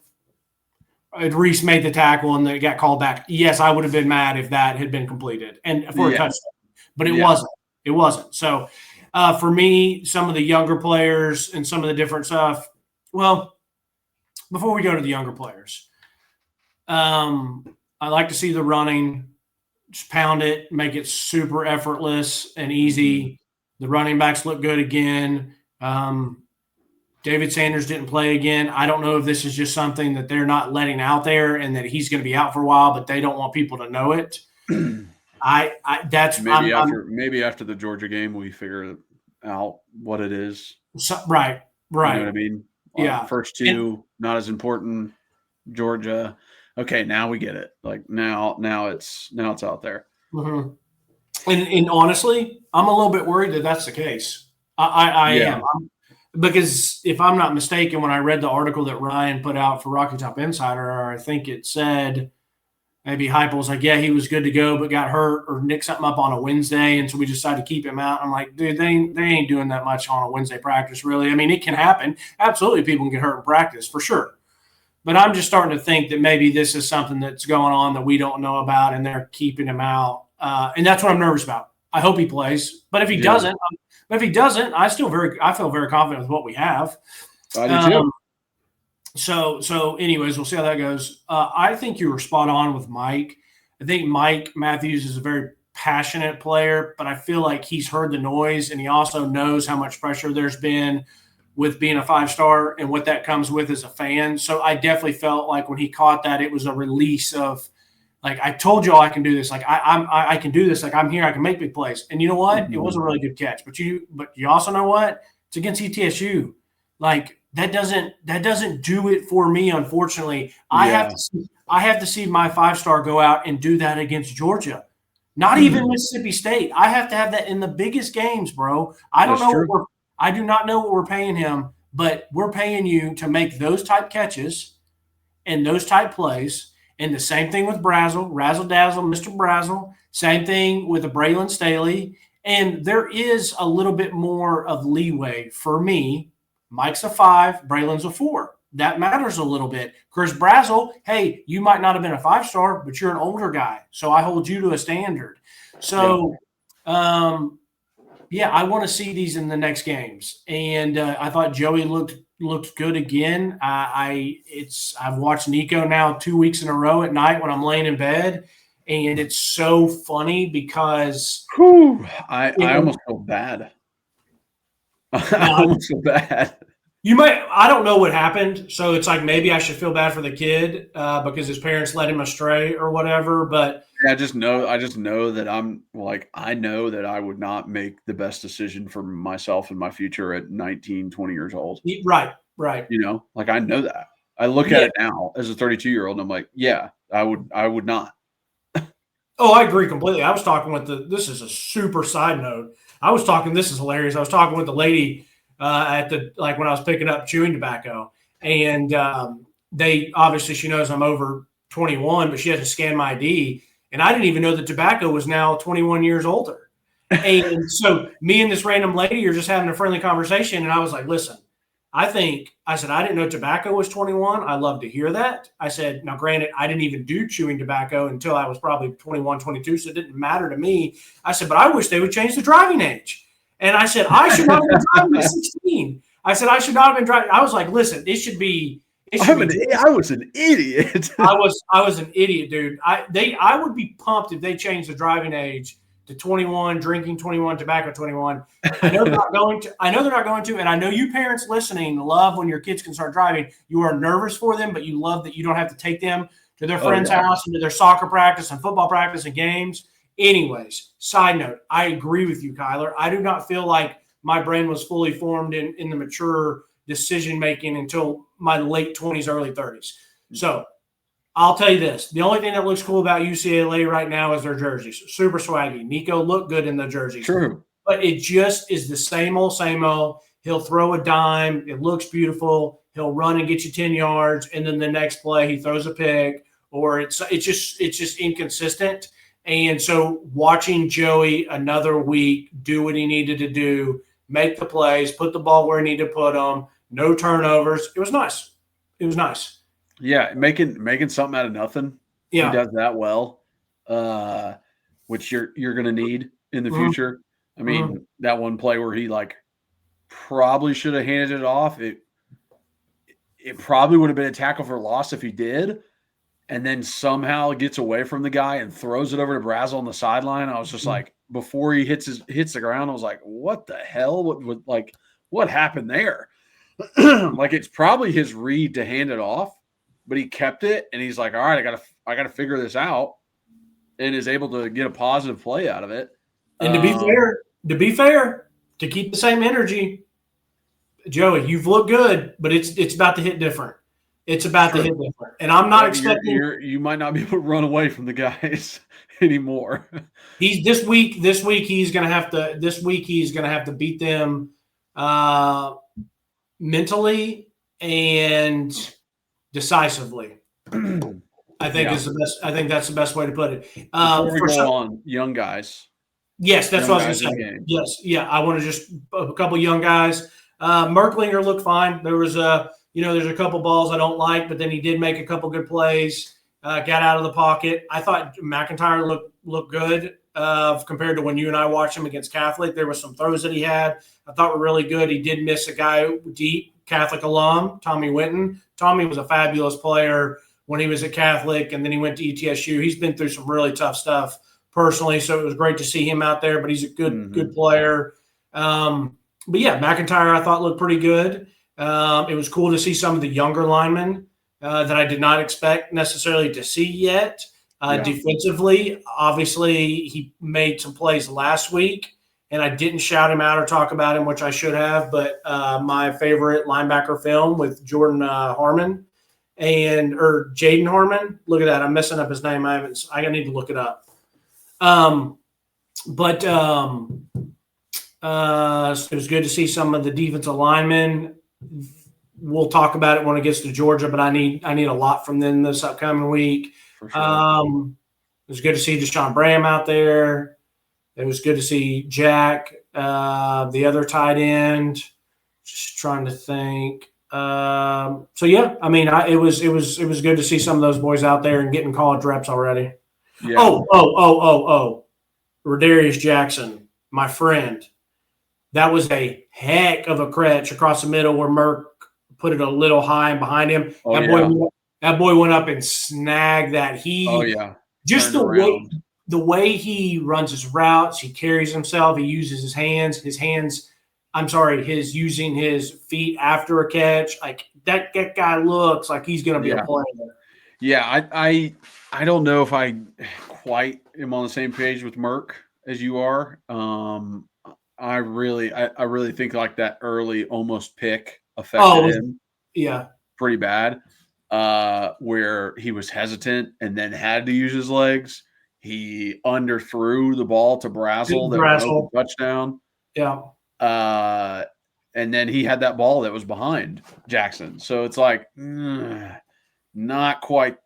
Reese made the tackle and they got called back. Yes, I would have been mad if that had been completed and for a touchdown, but it wasn't. It wasn't. So for me, some of the younger players and some of the different stuff. Well, before we go to the younger players, I like to see the running. Just pound it, make it super effortless and easy. The running backs look good again. David Sanders didn't play again. I don't know if this is just something that they're not letting out there and that he's going to be out for a while, but they don't want people to know it. That's maybe after the Georgia game we figure out what it is. So, right. You know what I mean? Yeah. First two, not as important. Georgia. Okay, now we get it. Like now it's out there. Mm-hmm. And honestly, I'm a little bit worried that that's the case. I am. Because if I'm not mistaken, when I read the article that Ryan put out for Rocky Top Insider, I think it said maybe Heupel's like, yeah, he was good to go, but got hurt or nicked something up on a Wednesday, and so we decided to keep him out. I'm like, dude, they ain't doing that much on a Wednesday practice, really. I mean, it can happen. Absolutely, people can get hurt in practice, for sure. But I'm just starting to think that maybe this is something that's going on that we don't know about, and they're keeping him out. And that's what I'm nervous about. I hope he plays. But if he doesn't, I feel very confident with what we have. I do too. So anyways, we'll see how that goes. I think you were spot on with Mike. I think Mike Matthews is a very passionate player, but I feel like he's heard the noise, and he also knows how much pressure there's been with being a 5-star and what that comes with as a fan. So I definitely felt like when he caught that, it was a release of, like, I told y'all I can do this. Like, I can do this. Like, I'm here. I can make big plays. And you know what? It was a really good catch. But you also know what? It's against ETSU. Like, that doesn't do it for me, unfortunately. I have to see my 5-star go out and do that against Georgia. Not even Mississippi State. I have to have that in the biggest games, bro. I do not know what we're paying him, but we're paying you to make those type catches and those type plays. And the same thing with Brazel, razzle-dazzle, Mr. Brazel. Same thing with the Braylon Staley. And there is a little bit more of leeway for me. Mike's a 5, Braylon's a 4. that matters a little bit. Chris Brazzell, hey, you might not have been a 5-star, but you're an older guy, so I hold you to a standard. So, I want to see these in the next games. And I thought Joey looked good again. I've watched Nico now 2 weeks in a row at night when I'm laying in bed, and it's so funny because I almost feel bad. I almost feel bad. I don't know what happened, so it's like maybe I should feel bad for the kid because his parents led him astray or whatever. But I just know that I know that I would not make the best decision for myself and my future at 19, 20 years old. Right. You know, like I know that. I look at it now as a 32-year-old, and I'm like, yeah, I would not. Oh, I agree completely. I was talking with this is a super side note. This is hilarious. I was talking with the lady when I was picking up chewing tobacco, and they obviously, she knows I'm over 21, but she has to scan my ID, and I didn't even know that tobacco was now 21 years older. And so me and this random lady are just having a friendly conversation, and I was like, listen, I said, I didn't know tobacco was 21. I love to hear that. I said, now granted, I didn't even do chewing tobacco until I was probably 21, 22, so it didn't matter to me. I said, but I wish they would change the driving age. And I said, I should not have been driving at 16. I said, I should not have been driving. I was like, listen, I was an idiot. I was an idiot, dude. I would be pumped if they changed the driving age to 21, drinking 21, tobacco 21. I know they're not going to, and I know you parents listening love when your kids can start driving. You are nervous for them, but you love that you don't have to take them to their friend's house and to their soccer practice and football practice and games. Anyways, side note, I agree with you, Kyler. I do not feel like my brain was fully formed in the mature decision-making until my late 20s, early 30s. So I'll tell you this. The only thing that looks cool about UCLA right now is their jerseys. Super swaggy. Nico looked good in the jerseys. True. But it just is the same old, same old. He'll throw a dime. It looks beautiful. He'll run and get you 10 yards. And then the next play, he throws a pick. Or it's just inconsistent. And so watching Joey another week do what he needed to do, make the plays, put the ball where he needed to put them, no turnovers. It was nice. Yeah, making something out of nothing. Yeah. He does that well, which you're going to need in the future. I mean, that one play where he probably should have handed it off. It probably would have been a tackle for loss if he did. And then somehow gets away from the guy and throws it over to Brazzell on the sideline. I was just like, before he hits the ground, I was like, what the hell? What happened there? It's probably his read to hand it off, but he kept it and he's like, all right, I gotta figure this out, and is able to get a positive play out of it. And to be fair, to keep the same energy, Joey, you've looked good, but it's about to hit different. It's about to hit different, and I'm not expecting you might not be able to run away from the guys anymore. This week he's going to have to beat them mentally and decisively. I think is the best. I think that's the best way to put it. On young guys. Yes, that's what I was going to say. Yes, yeah. I want to just a couple young guys. Merklinger looked fine. There was there's a couple balls I don't like, but then he did make a couple good plays, got out of the pocket. I thought McIntyre looked good compared to when you and I watched him against Catholic. There were some throws that he had I thought were really good. He did miss a guy deep, Catholic alum, Tommy Winton. Tommy was a fabulous player when he was at Catholic, and then he went to ETSU. He's been through some really tough stuff personally, so it was great to see him out there, but he's a good player. But, yeah, McIntyre I thought looked pretty good. It was cool to see some of the younger linemen that I did not expect necessarily to see yet. Defensively, obviously, he made some plays last week, and I didn't shout him out or talk about him, which I should have. But my favorite linebacker film with Jordan Harmon or Jaden Harmon. Look at that. I'm messing up his name. I need to look it up. It was good to see some of the defensive linemen. We'll talk about it when it gets to Georgia, but I need a lot from them this upcoming week. For sure. It was good to see Deshaun Bram out there. It was good to see Jack, the other tight end. Just trying to think. So yeah, I mean, it was good to see some of those boys out there and getting college reps already. Yeah. Oh. Rodarius Jackson, my friend. That was a heck of a catch across the middle where Merck put it a little high and behind him. Oh, That boy went up and snagged that. Just the way he runs his routes, he carries himself, he uses his hands. He's using his feet after a catch. Like that guy looks like he's going to be a player. Yeah, I don't know if I quite am on the same page with Merck as you are. I really think like that early almost pick affected him. Yeah, pretty bad. Where he was hesitant and then had to use his legs. He underthrew the ball to Brazel that was an open touchdown. Yeah. And then he had that ball that was behind Jackson. So it's like, not quite.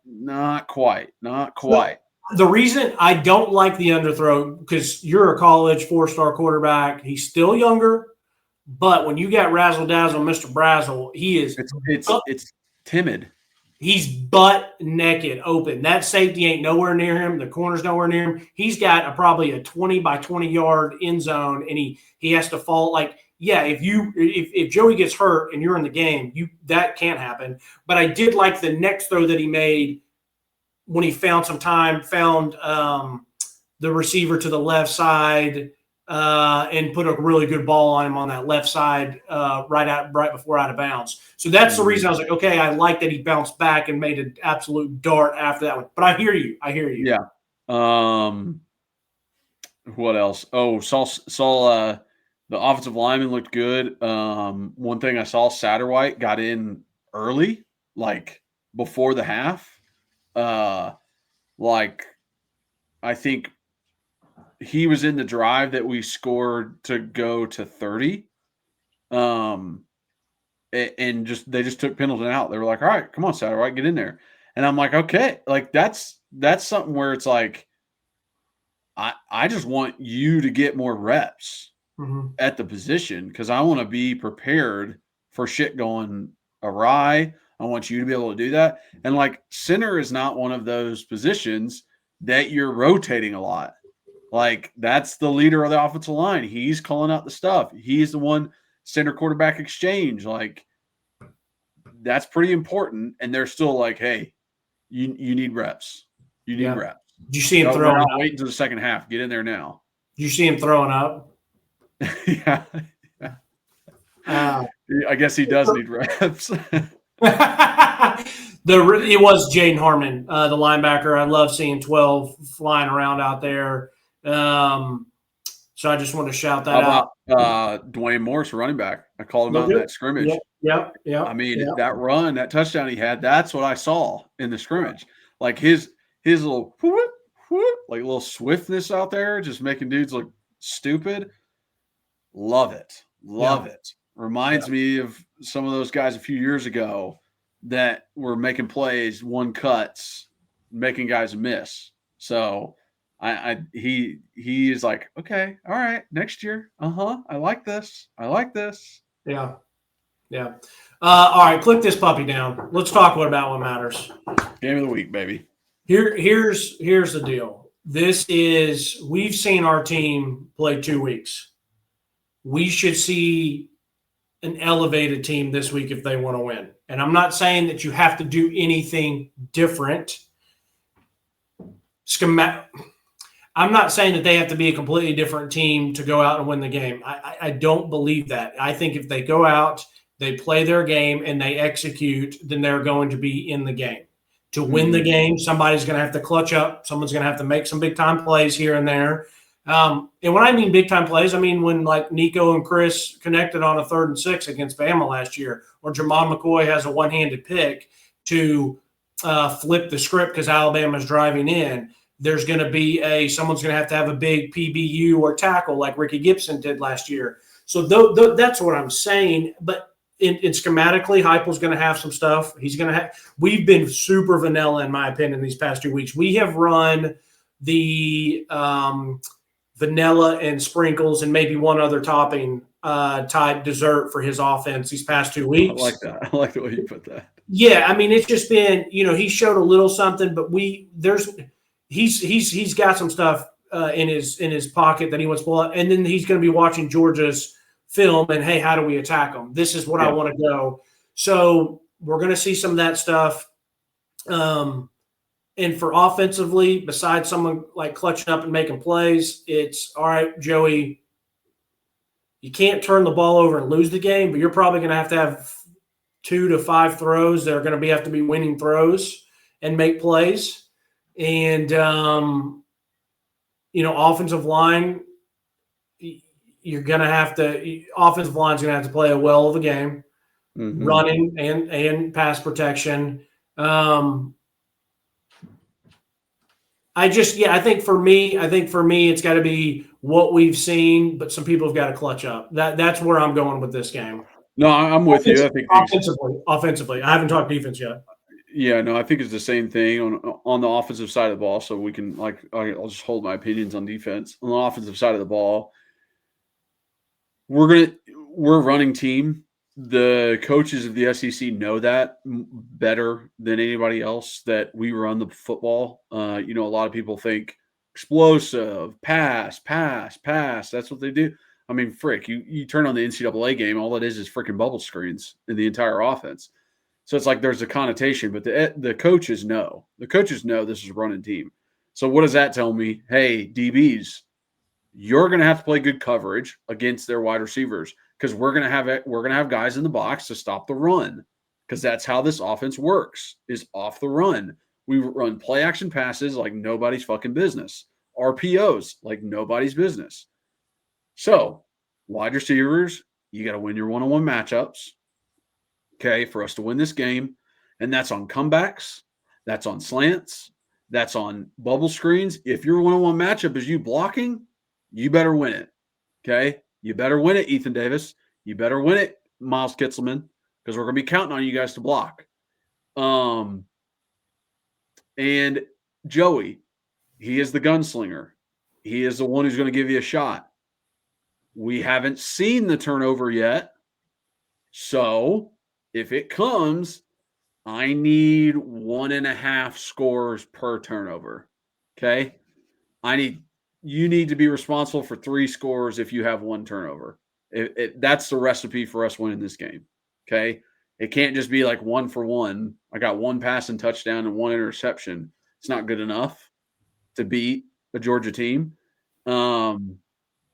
The reason I don't like the underthrow, because you're a college 4-star quarterback, he's still younger, but when you got razzle dazzle, Mr. Brazel, he is it's timid. He's butt naked open. That safety ain't nowhere near him. The corner's nowhere near him. He's got probably a 20 by 20 yard end zone, and he has to fall. Like, yeah, if Joey gets hurt and you're in the game, that can't happen. But I did like the next throw that he made when he found some time, found the receiver to the left side and put a really good ball on him on that left side right before out of bounds. So that's the reason I was like, okay, I like that he bounced back and made an absolute dart after that one. But I hear you. Yeah. What else? Oh, saw the offensive lineman looked good. One thing I saw, Satterwhite got in early, like before the half. I think he was in the drive that we scored to go to 30. And they just took Pendleton out. They were like, all right, come on, Satterwhite, get in there. And I'm like, okay, like that's something where it's like, I just want you to get more reps at the position because I want to be prepared for shit going awry. I want you to be able to do that. And like center is not one of those positions that you're rotating a lot. Like that's the leader of the offensive line. He's calling out the stuff. He's the one center quarterback exchange. Like that's pretty important. And they're still like, hey, you need reps. You need reps. Did you see him throwing up? Wait until the second half. Get in there now. Did you see him throwing up? Yeah. I guess he does need reps. It was Jaden Harmon, the linebacker. I love seeing 12 flying around out there. So I just want to shout that out. Dwayne Morris, running back. I called him out in that scrimmage. Yeah. I mean, that run, that touchdown he had, that's what I saw in the scrimmage. Like his little whoop, whoop, like little swiftness out there, just making dudes look stupid. Love it. It. Reminds me of some of those guys a few years ago that were making plays, one cuts, making guys miss. So he is like, okay, all right, next year. I like this. Yeah. All right, click this puppy down. Let's talk about what matters. Game of the week, baby. Here's the deal. We've seen our team play 2 weeks. We should see an elevated team this week if they want to win. And I'm not saying that you have to do anything different. I'm not saying that they have to be a completely different team to go out and win the game. I don't believe that. I think if they go out, they play their game, and they execute, then they're going to be in the game. To win the game, somebody's going to have to clutch up. Someone's going to have to make some big-time plays here and there. And when I mean big-time plays, I mean when like Nico and Chris connected on a 3rd and 6 against Bama last year, or Jamon McCoy has a one-handed pick to flip the script because Alabama's driving in. There's going to be someone's going to have a big PBU or tackle like Ricky Gibson did last year. So that's what I'm saying. But in schematically, Heupel's going to have some stuff. We've been super vanilla, in my opinion, these past 2 weeks. We have run the vanilla and sprinkles and maybe one other topping type dessert for his offense these past 2 I weeks. like that. I like the way you put that. Yeah, I mean, it's just been, he showed a little something, but he's got some stuff in his pocket that he wants to pull out, and then he's going to be watching Georgia's film and, hey, how do we attack them? This is what I want to go. So we're going to see some of that stuff. And for offensively, besides someone like clutching up and making plays, it's all right, Joey. You can't turn the ball over and lose the game, but you're probably going to have 2 to 5 throws that are going to have to be winning throws and make plays. And, offensive line, you're going to have to – offensive line's going to have to play a well of a game, running and pass protection. I think for me, it's got to be what we've seen, but some people have got to clutch up. That's where I'm going with this game. No, I'm with you. I think offensively, I haven't talked defense yet. Yeah, no, I think it's the same thing on the offensive side of the ball. So we can I'll just hold my opinions on defense. On the offensive side of the ball, we're a running team. The coaches of the SEC know that better than anybody else, that we run the football. A lot of people think explosive, pass. That's what they do. I mean, frick, you turn on the NCAA game, all it is freaking bubble screens in the entire offense. So it's like there's a connotation, but the coaches know. The coaches know this is a running team. So what does that tell me? Hey, DBs, you're going to have to play good coverage against their wide receivers, because we're going to have guys in the box to stop the run, because that's how this offense works, is off the run. We run play action passes like nobody's fucking business. RPOs like nobody's business. So wide receivers, you got to win your one-on-one matchups, okay, for us to win this game. And that's on comebacks. That's on slants. That's on bubble screens. If your one-on-one matchup is you blocking, you better win it, okay? You better win it, Ethan Davis. You better win it, Miles Kitzelman, because we're going to be counting on you guys to block. And Joey, he is the gunslinger. He is the one who's going to give you a shot. We haven't seen the turnover yet. So if it comes, I need 1.5 scores per turnover. Okay? You need to be responsible for 3 scores if you have 1 turnover. That's the recipe for us winning this game. Okay? It can't just be like 1 for 1. I got 1 passing touchdown and 1 interception. It's not good enough to beat a Georgia team.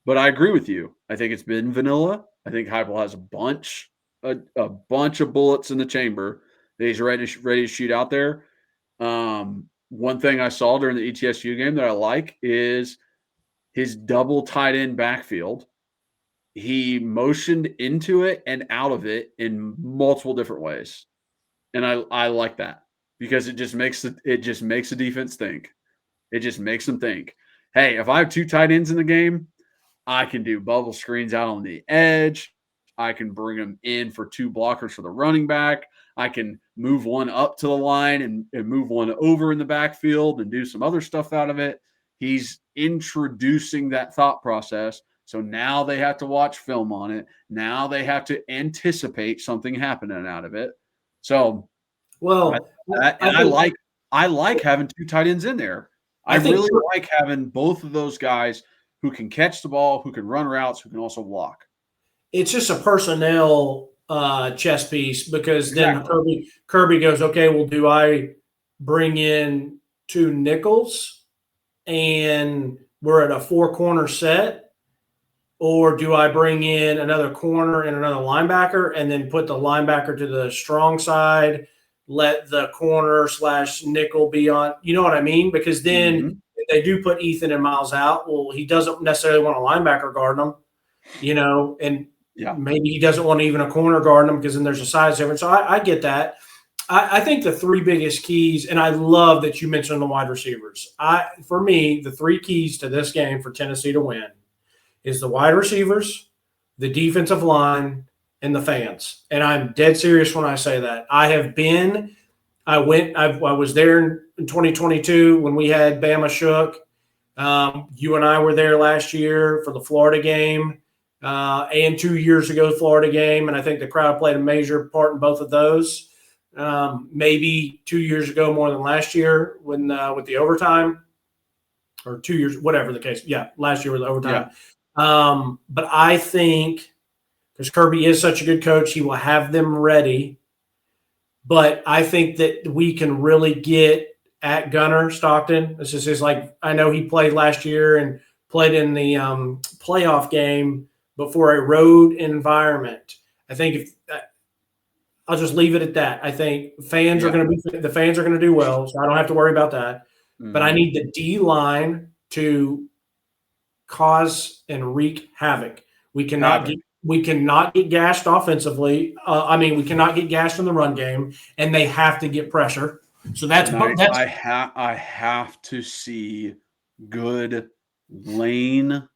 But I agree with you. I think it's been vanilla. I think Heupel has a bunch of bullets in the chamber that he's ready to shoot out there. One thing I saw during the ETSU game that I like is his double tight end backfield. He motioned into it and out of it in multiple different ways. And I like that, because it just makes the defense think. It just makes them think, hey, if I have 2 tight ends in the game, I can do bubble screens out on the edge. I can bring them in for 2 blockers for the running back. I can move one up to the line and move one over in the backfield and do some other stuff out of it. He's introducing that thought process. So now they have to watch film on it. Now they have to anticipate something happening out of it. So, I like having 2 tight ends in there. I really like having both of those guys who can catch the ball, who can run routes, who can also block. It's just a personnel chess piece, because then Kirby goes, okay, well, do I bring in 2 nickels and we're at a 4-corner set, or do I bring in another corner and another linebacker and then put the linebacker to the strong side, let the corner / nickel be on, you know what I mean? Because then if they do put Ethan and Miles out, well, he doesn't necessarily want a linebacker guarding them, and maybe he doesn't want even a corner guarding them, because then there's a size difference. So I get that. I think the 3 biggest keys, and I love that you mentioned the wide receivers. For me, the 3 keys to this game for Tennessee to win is the wide receivers, the defensive line, and the fans. And I'm dead serious when I say that. I was there in 2022 when we had Bama shook. You and I were there last year for the Florida game. and 2 years ago, Florida game. And I think the crowd played a major part in both of those. Maybe 2 years ago more than last year when with the overtime, or 2 years, whatever the case. Yeah, last year with the overtime. Yeah. But I think because Kirby is such a good coach, he will have them ready. But I think that we can really get at Gunner Stockton. This is I know he played last year and played in the playoff game, but for a road environment, I think I'll just leave it at that. I think the fans are going to do well, so I don't have to worry about that. Mm-hmm. But I need the D line to cause and wreak havoc. We cannot get gashed offensively. We cannot get gashed in the run game, and they have to get pressure. So that's I have to see good lane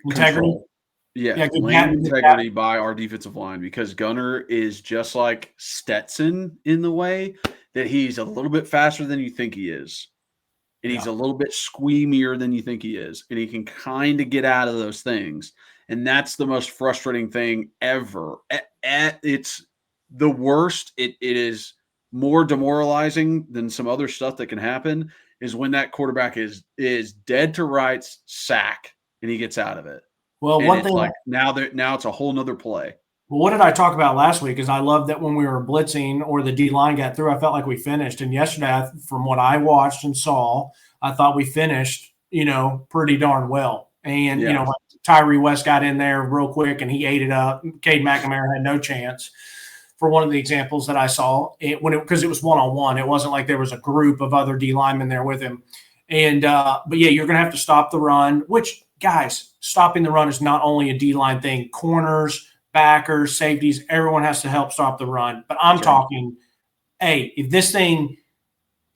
integrity. Control. Yeah, lane integrity by our defensive line, because Gunner is just like Stetson in the way that he's a little bit faster than you think he is. And he's a little bit squeamier than you think he is. And he can kind of get out of those things. And that's the most frustrating thing ever. It's the worst. It is more demoralizing than some other stuff that can happen is when that quarterback is dead to rights, sack, and he gets out of it. Well, and one thing now it's a whole nother play. Well, what did I talk about last week? Is I love that when we were blitzing or the D line got through, I felt like we finished. And yesterday, from what I watched and saw, I thought we finished, pretty darn well. And Tyree West got in there real quick and he ate it up. Cade McNamara had no chance. For one of the examples that I saw, because it was one-on-one, it wasn't like there was a group of other D linemen there with him. And but yeah, you're going to have to stop the run. Which, guys, stopping the run is not only a D line thing. Corners, backers, safeties, everyone has to help stop the run. But I'm talking, hey, if this thing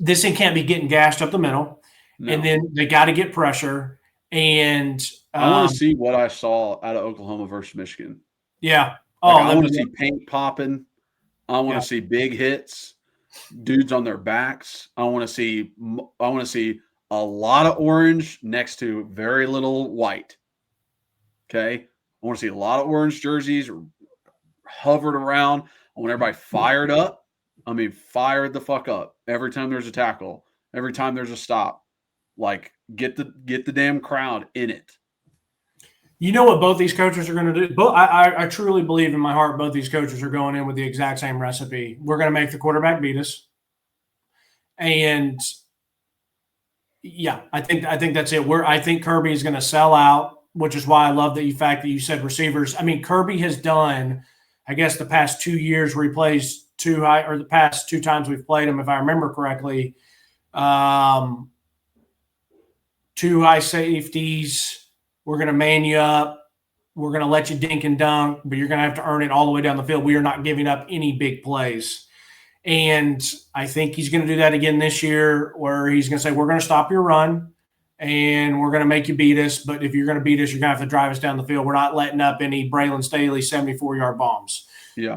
can't be getting gashed up the middle, and then they got to get pressure. And I want to see what I saw out of Oklahoma versus Michigan. Yeah. I want to see paint popping. I want to see big hits, dudes on their backs. I want to see a lot of orange next to very little white. Okay. I want to see a lot of orange jerseys hovered around. I want everybody fired up. Fired the fuck up every time there's a tackle, every time there's a stop. Like, get the damn crowd in it. You know what both these coaches are going to do? I truly believe in my heart both these coaches are going in with the exact same recipe. We're going to make the quarterback beat us. And, yeah, I think that's it. I think Kirby is going to sell out, which is why I love the fact that you said receivers. Kirby has done, I guess, the past 2 years where he plays too high, or the past 2 times we've played him, if I remember correctly, 2 high safeties. We're going to man you up. We're going to let you dink and dunk, but you're going to have to earn it all the way down the field. We are not giving up any big plays. And I think he's going to do that again this year, where he's going to say, we're going to stop your run and we're going to make you beat us. But if you're going to beat us, you're going to have to drive us down the field. We're not letting up any Braylon Staley 74-yard bombs. Yeah.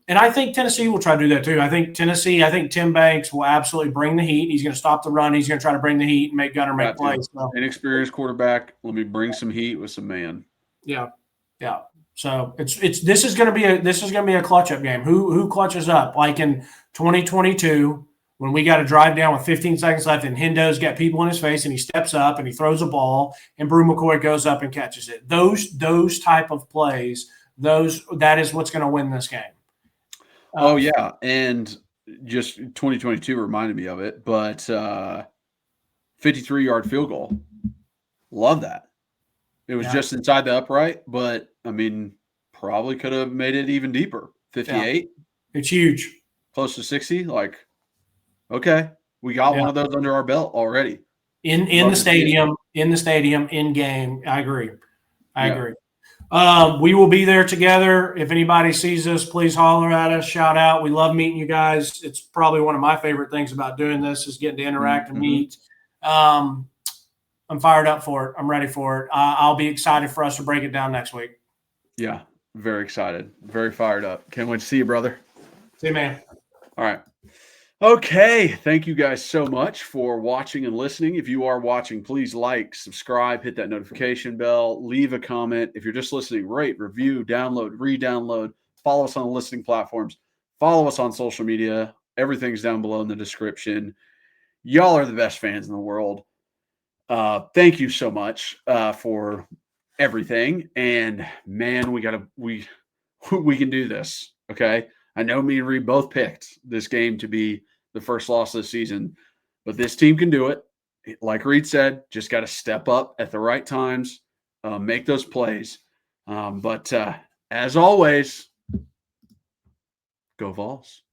And I think Tennessee will try to do that too. I think Tim Banks will absolutely bring the heat. He's going to stop the run. He's going to try to bring the heat and make Gunner make plays. So. Inexperienced quarterback. Let me bring some heat with some man. Yeah. Yeah. So this is going to be a clutch up game. Who clutches up? Like in 2022, when we got to drive down with 15 seconds left and Hendo's got people in his face and he steps up and he throws a ball and Brew McCoy goes up and catches it. Those type of plays. That is what's going to win this game. Oh yeah, and just 2022 reminded me of it, but 53-yard field goal. Love that. It was just inside the upright, but probably could have made it even deeper. 58. Yeah. It's huge. Close to 60. Like, okay, we got one of those under our belt already. In the stadium, in game. I agree. I agree. We will be there together. If anybody sees us, please holler at us, shout out. We love meeting you guys. It's probably one of my favorite things about doing this is getting to interact and meet. I'm fired up for it. I'm ready for it. I'll be excited for us to break it down next week. Yeah, very excited. Very fired up. Can't wait to see you, brother. See you, man. All right. Okay, thank you guys so much for watching and listening. If you are watching, please like, subscribe, hit that notification bell, leave a comment. If you're just listening, rate, review, download, re-download, follow us on the listening platforms, follow us on social media. Everything's down below in the description. Y'all are the best fans in the world. Thank you so much for everything. And man, we can do this. Okay. I know me and Reed both picked this game to be the first loss of the season, but this team can do it. Like Reed said, just got to step up at the right times, make those plays. But as always, go Vols.